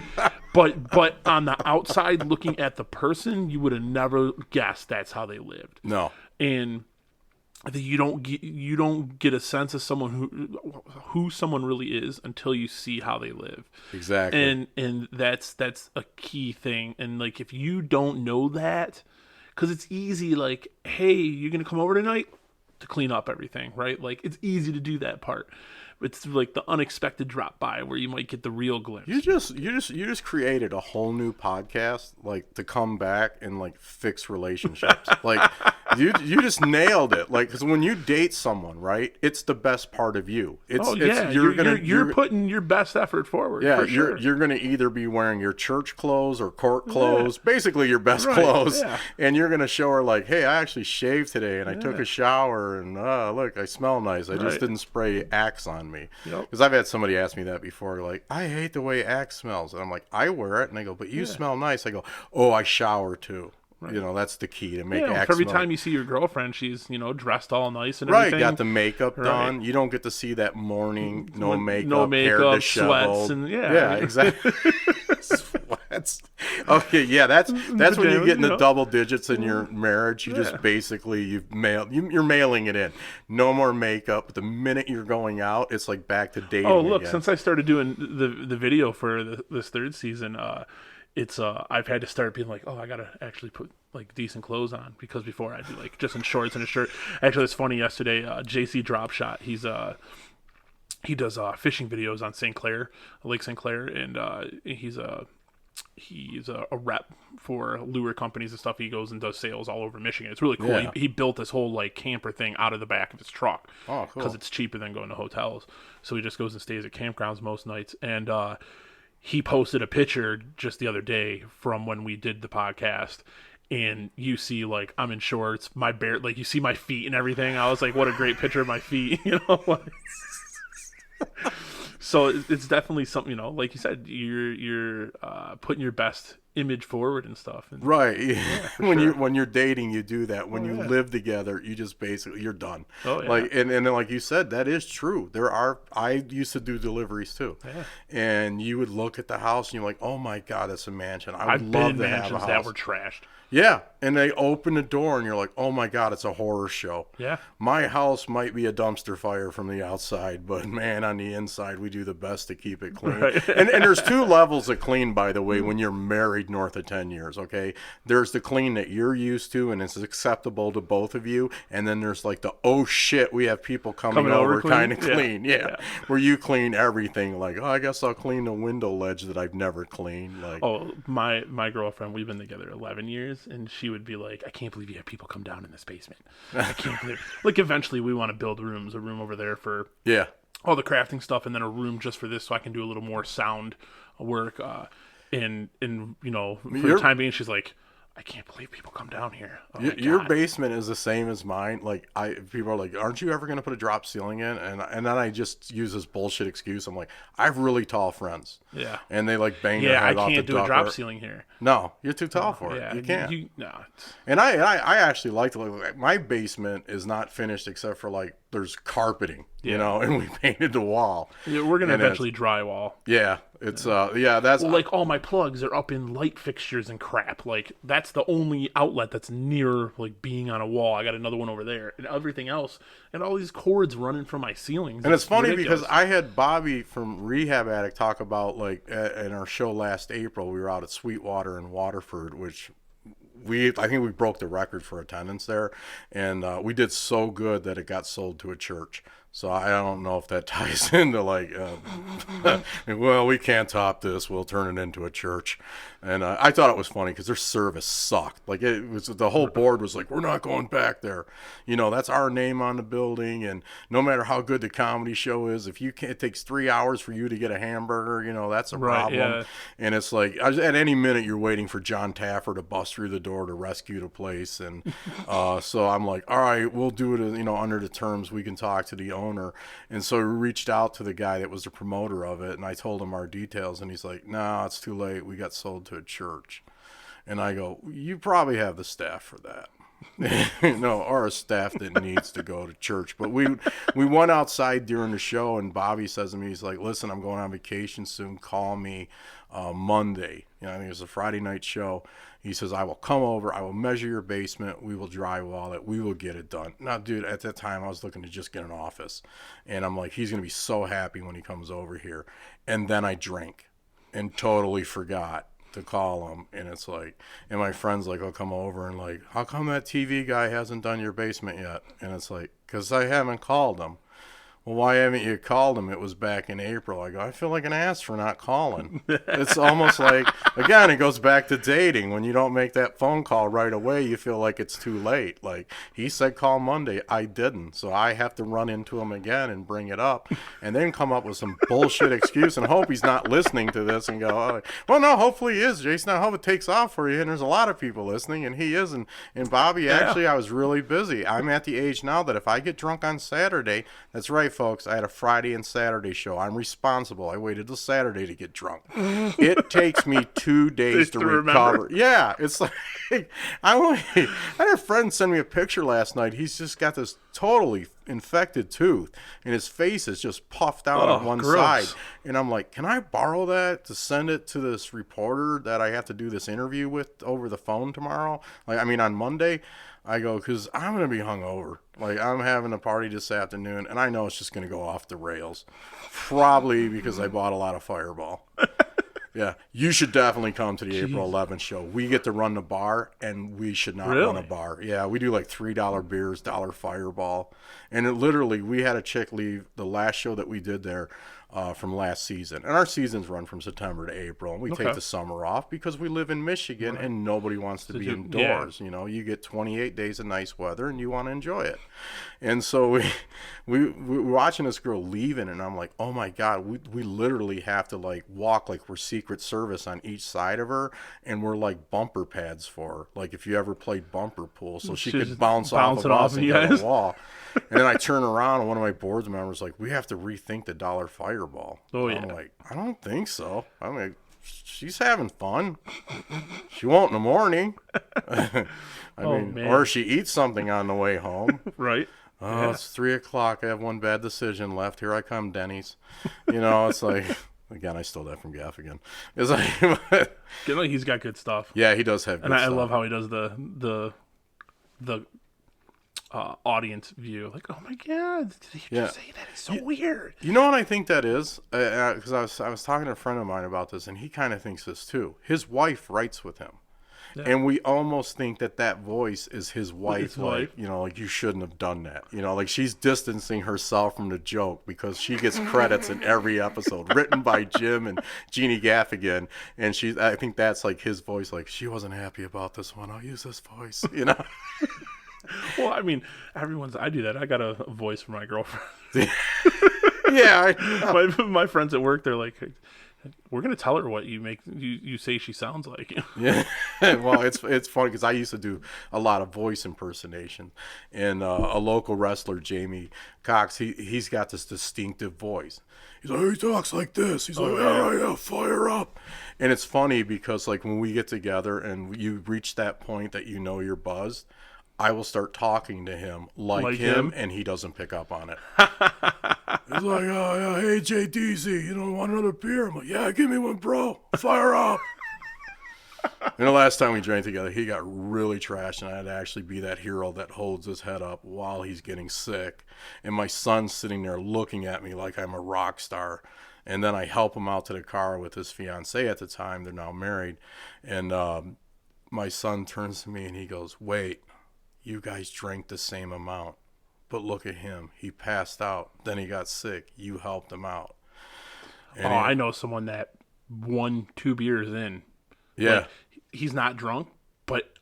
But on the outside, looking at the person, you would have never guessed that's how they lived. No. And that you don't get a sense of someone who someone really is until you see how they live. Exactly. And that's a key thing. And like, if you don't know that, because it's easy, like, hey, you're gonna come over tonight to clean up everything, right? Like, it's easy to do that part. It's like the unexpected drop by where you might get the real glimpse. You just created a whole new podcast, like, to come back and like fix relationships. Like, you just nailed it. Like, because when you date someone, right, it's the best part of you. You're putting your best effort forward. Yeah, for sure. you're gonna either be wearing your church clothes or court clothes, basically your best clothes, and you're gonna show her like, hey, I actually shaved today and I took a shower and look, I smell nice. I just didn't spray Axe on me. Because I've had somebody ask me that before, like, I hate the way Axe smells, and I'm like, I wear it, and I go, but you smell nice. I go, oh, I shower too. Right. That's the key to make Axe every smell. Time you see your girlfriend, she's dressed all nice and everything. Right, got the makeup done. You don't get to see that morning no makeup, hair sweats, disheveled. and Exactly. Sweats. Okay, yeah, that's when you get into double digits in your marriage. You just basically you're mailing it in. No more makeup. The minute you're going out, it's like back to dating. Oh, look, again. since I started doing the video for this third season, it's I've had to start being like, oh, I gotta actually put like decent clothes on, because before I'd be like just in shorts and a shirt. Actually, it's funny. Yesterday, JC Dropshot, he does fishing videos on Lake St. Clair, and he's a rep for lure companies and stuff. He goes and does sales all over Michigan. It's really cool. Yeah. He built this whole like camper thing out of the back of his truck. Oh, cool. Because it's cheaper than going to hotels. So he just goes and stays at campgrounds most nights. And he posted a picture just the other day from when we did the podcast. And you see, like, I'm in shorts, like, you see my feet and everything. I was like, what a great picture of my feet, So it's definitely something, like you said, you're putting your best image forward and stuff. And, right. Yeah, when you're dating, you do that. When you live together, you just basically, you're done. Oh, yeah. Like, and then like you said, that is true. I used to do deliveries too. Yeah. And you would look at the house and you're like, oh my God, it's a mansion. I would I've love been in to have a mansions house that were trashed. Yeah, and they open the door, and you're like, oh my God, it's a horror show. Yeah. My house might be a dumpster fire from the outside, but man, on the inside, we do the best to keep it clean. Right. And there's two levels of clean, by the way, when you're married north of 10 years, okay? There's the clean that you're used to, and it's acceptable to both of you. And then there's like the, oh shit, we have people coming over kind of clean. Yeah. Where you clean everything. Like, oh, I guess I'll clean the window ledge that I've never cleaned. Like, oh, my girlfriend, we've been together 11 years, and she would be like, I can't believe you have people come down in this basement. I can't believe like eventually we want to build rooms, a room over there for all the crafting stuff, and then a room just for this so I can do a little more sound work. And you know, for the time being, she's like, I can't believe people come down here. Oh your basement is the same as mine. Like, people are like, aren't you ever going to put a drop ceiling in? And then I just use this bullshit excuse. I'm like, I have really tall friends. Yeah. And they like bang their head off the I can't do a drop ceiling here. No, you're too tall for it. Yeah, you can't. No. And I actually like to look like my basement is not finished except for like there's carpeting, you know, and we painted the wall. Yeah, we're gonna eventually drywall. Yeah, it's that's like all my plugs are up in light fixtures and crap. Like that's the only outlet that's near like being on a wall. I got another one over there, and everything else, and all these cords running from my ceilings. And it's funny ridiculous. Because I had Bobby from Rehab Addict talk about like in our show last April, we were out at Sweetwater in Waterford, which I think we broke the record for attendance there, and we did so good that it got sold to a church. So I don't know if that ties into like, well, we can't top this. We'll turn it into a church. And I thought it was funny because their service sucked. Like it was, the whole board was like, we're not going back there. You know, that's our name on the building. And no matter how good the comedy show is, if you can't, it takes 3 hours for you to get a hamburger, you know, that's a problem. Yeah. And it's like, at any minute you're waiting for John Taffer to bust through the door to rescue the place. And so I'm like, all right, we'll do it, you know, under the terms we can talk to the owner. And so we reached out to the guy that was the promoter of it, and I told him our details, and he's like, no, it's too late. We got sold to a church. And I go, you probably have the staff for that. No, or a staff that needs to go to church. But we went outside during the show, and Bobby says to me, he's like, listen, I'm going on vacation soon. Call me Monday. You know, I think it was a Friday night show. He says, I will come over. I will measure your basement. We will drywall it. We will get it done. Now, dude, at that time, I was looking to just get an office. And I'm like, he's going to be so happy when he comes over here. And then I drank and totally forgot to call him. And it's like, and my friend's like, I'll come over and like, how come that TV guy hasn't done your basement yet? And it's like, because I haven't called him. Well, why haven't you called him? It was back in April. I go, I feel like an ass for not calling. It's almost like, again, it goes back to dating. When you don't make that phone call right away, you feel like it's too late. Like, he said call Monday. I didn't. So I have to run into him again and bring it up and then come up with some bullshit excuse and hope he's not listening to this and go, oh, well, no, hopefully he is, Jason. I hope it takes off for you. And there's a lot of people listening, and he is. And Bobby, actually, I was really busy. I'm at the age now that if I get drunk on Saturday, that's right, folks, I had a Friday and Saturday show. I'm responsible. I waited till Saturday to get drunk. It takes me 2 days to recover. Yeah, it's like I had a friend send me a picture last night. He's just got this totally infected tooth, and his face is just puffed out on one side. And I'm like, can I borrow that to send it to this reporter that I have to do this interview with over the phone tomorrow? Like, I mean, on Monday. I go, because I'm going to be hungover. Like, I'm having a party this afternoon, and I know it's just going to go off the rails. Probably because I bought a lot of Fireball. Yeah, you should definitely come to the April 11th show. We get to run the bar, and we should not run a bar. Yeah, we do like $3 beers, $1 Fireball. And it literally, we had a chick leave the last show that we did there from last season. And our seasons run from September to April, and we take the summer off because we live in Michigan, and nobody wants to be indoors. You know, you get 28 days of nice weather, and you want to enjoy it. And so we're watching this girl leaving, and I'm like, oh my God, we literally have to like walk like we're Secret Service on each side of her, and we're like bumper pads for her. Like if you ever played bumper pool, so she could bounce off of us and hit the wall. And then I turn around, and one of my board members like, we have to rethink the $1 Fireball. Oh, yeah. I'm like, I don't think so. I mean, she's having fun. She won't in the morning. I mean, or she eats something on the way home. Right. Oh, it's 3:00. I have one bad decision left. Here I come, Denny's. You know, it's like, Again, I stole that from Gaffigan. It's like, Like he's got good stuff, yeah, he does have good and I stuff. love how he does the audience view. Like, oh my god, did he just say that? It's so weird. You know what I think that is? Because I was talking to a friend of mine about this, and he kind of thinks this too. His wife writes with him. Yeah. And we almost think that voice is his wife. Like, you know, like, you shouldn't have done that. You know, like, she's distancing herself from the joke because she gets credits in every episode written by Jim and Jeannie Gaffigan. And I think that's like his voice. Like, she wasn't happy about this one. I'll use this voice, you know? Well, I mean, I do that. I got a voice for my girlfriend. Yeah. My friends at work, they're like, we're gonna tell her what you say she sounds like. Yeah. Well, it's funny because I used to do a lot of voice impersonation, and a local wrestler, Jamie Cox, he's got this distinctive voice. He's like, he talks like this. He's like, yeah, fire up. And it's funny because, like, when we get together and you reach that point that you know you're buzzed, I will start talking to him like him, and he doesn't pick up on it. He's like, oh, yeah, hey, JDZ, you don't want another beer? I'm like, yeah, give me one, bro. Fire up. And the last time we drank together, he got really trashed, and I had to actually be that hero that holds his head up while he's getting sick. And my son's sitting there looking at me like I'm a rock star. And then I help him out to the car with his fiancée at the time. They're now married. And my son turns to me, and he goes, wait. You guys drank the same amount, but look at him. He passed out. Then he got sick. You helped him out. And I know someone that 1-2 beers in. Yeah. Like, he's not drunk, but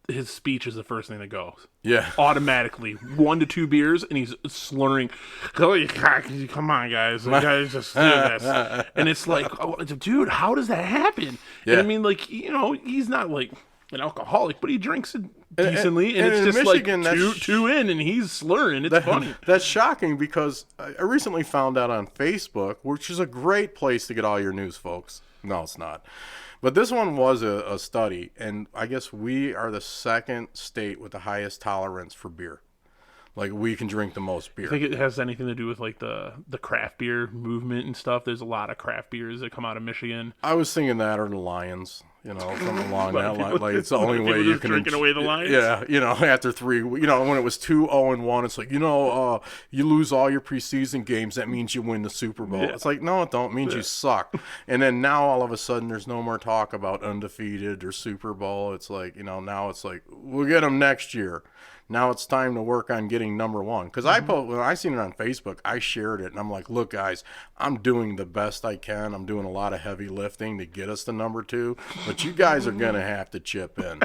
his speech is the first thing that goes. Yeah. Automatically. 1 to 2 beers, and he's slurring. Come on, guys. You guys just do this. And it's like, oh, dude, how does that happen? Yeah. And I mean, like, you know, he's not like an alcoholic, but he drinks it decently, and it's just Michigan, like two in, and he's slurring. It's funny. That's shocking because I recently found out on Facebook, which is a great place to get all your news, folks. No, it's not. But this one was a study, and I guess we are the second state with the highest tolerance for beer. Like, we can drink the most beer. I think it has anything to do with, like, the craft beer movement and stuff. There's a lot of craft beers that come out of Michigan. I was thinking that, or the Lions, you know, something along that line. Like, it's the only way you can drinking away the Lions. Yeah, you know, after 3, you know, when it was 2-0-1, it's like, you know, you lose all your preseason games, that means you win the Super Bowl. Yeah. It's like, no, it don't. It means you suck. And then now all of a sudden there's no more talk about undefeated or Super Bowl. It's like, you know, now it's like, we'll get them next year. Now it's time to work on getting number 1. Because when I seen it on Facebook, I shared it. And I'm like, look, guys, I'm doing the best I can. I'm doing a lot of heavy lifting to get us to number 2. But you guys are going to have to chip in.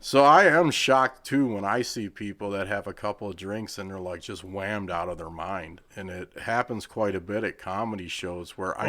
So I am shocked, too, when I see people that have a couple of drinks and they're, like, just whammed out of their mind. And it happens quite a bit at comedy shows where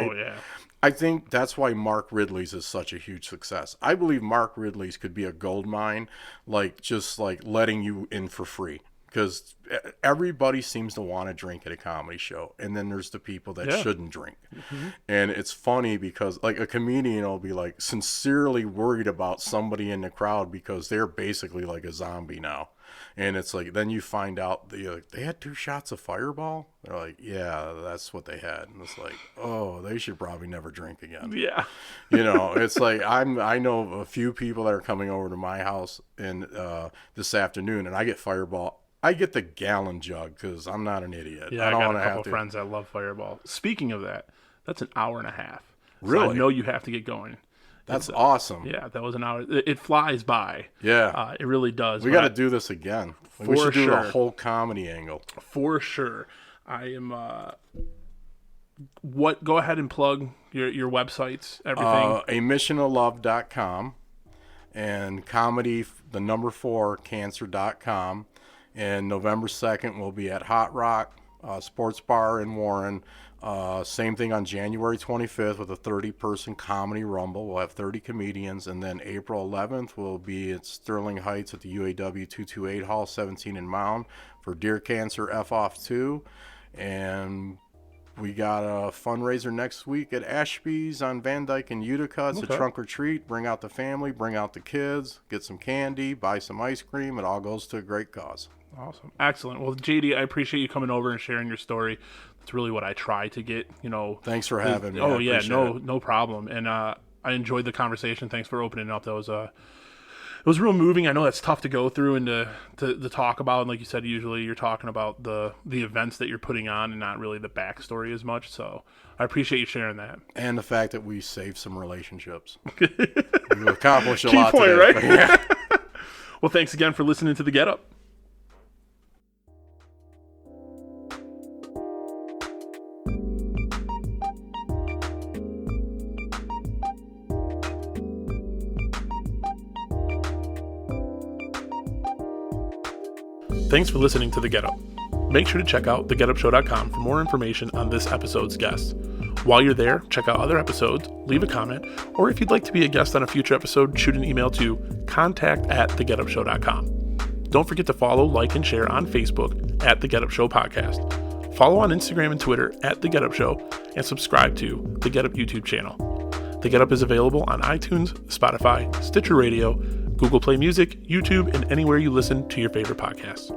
I think that's why Mark Ridley's is such a huge success. I believe Mark Ridley's could be a gold mine, like, just, like, letting you in for free. Because everybody seems to want to drink at a comedy show. And then there's the people that shouldn't drink. Mm-hmm. And it's funny because, like, a comedian will be, like, sincerely worried about somebody in the crowd because they're basically like a zombie now. And it's like, then you find out they had 2 shots of Fireball. They're like, yeah, that's what they had. And it's like, oh, they should probably never drink again. Yeah. You know, it's like, I know a few people that are coming over to my house this afternoon, and I get Fireball. I get the gallon jug because I'm not an idiot. Yeah, I got a couple friends that love Fireball. Speaking of that, that's an hour and a half. Really? So I know you have to get going. That's awesome. Yeah, that was an hour. It flies by. Yeah. It really does. We got to do this again. We should do a whole comedy angle. For sure. I am... Go ahead and plug your websites, everything. amissionoflove.com and comedy, the number 4, cancer.com. And November 2nd, we'll be at Hot Rock Sports Bar in Warren. Same thing on January 25th with a 30-person comedy rumble. We'll have 30 comedians. And then April 11th, we'll be at Sterling Heights at the UAW 228 Hall, 17 in Mound for Deer Cancer F-Off 2. And we got a fundraiser next week at Ashby's on Van Dyke and Utica. It's a trunk or treat. Bring out the family, bring out the kids, get some candy, buy some ice cream. It all goes to a great cause. Awesome. Excellent. Well, JD, I appreciate you coming over and sharing your story. That's really what I try to get, Thanks for having me. Oh, I yeah, appreciate it. no problem. And I enjoyed the conversation. Thanks for opening up. It was real moving. I know that's tough to go through and to talk about. And like you said, usually you're talking about the events that you're putting on and not really the backstory as much. So I appreciate you sharing that. And the fact that we saved some relationships. We've accomplished a lot Key point, today. right? Yeah. Well, thanks again for listening to The Get Up. Thanks for listening to The Get Up. Make sure to check out thegetupshow.com for more information on this episode's guests. While you're there, check out other episodes, leave a comment, or if you'd like to be a guest on a future episode, shoot an email to contact@thegetupshow.com. Don't forget to follow, like, and share on Facebook at The Get Up Show Podcast. Follow on Instagram and Twitter at The Get Up Show, and subscribe to The Get Up YouTube channel. The Get Up is available on iTunes, Spotify, Stitcher Radio, Google Play Music, YouTube, and anywhere you listen to your favorite podcasts.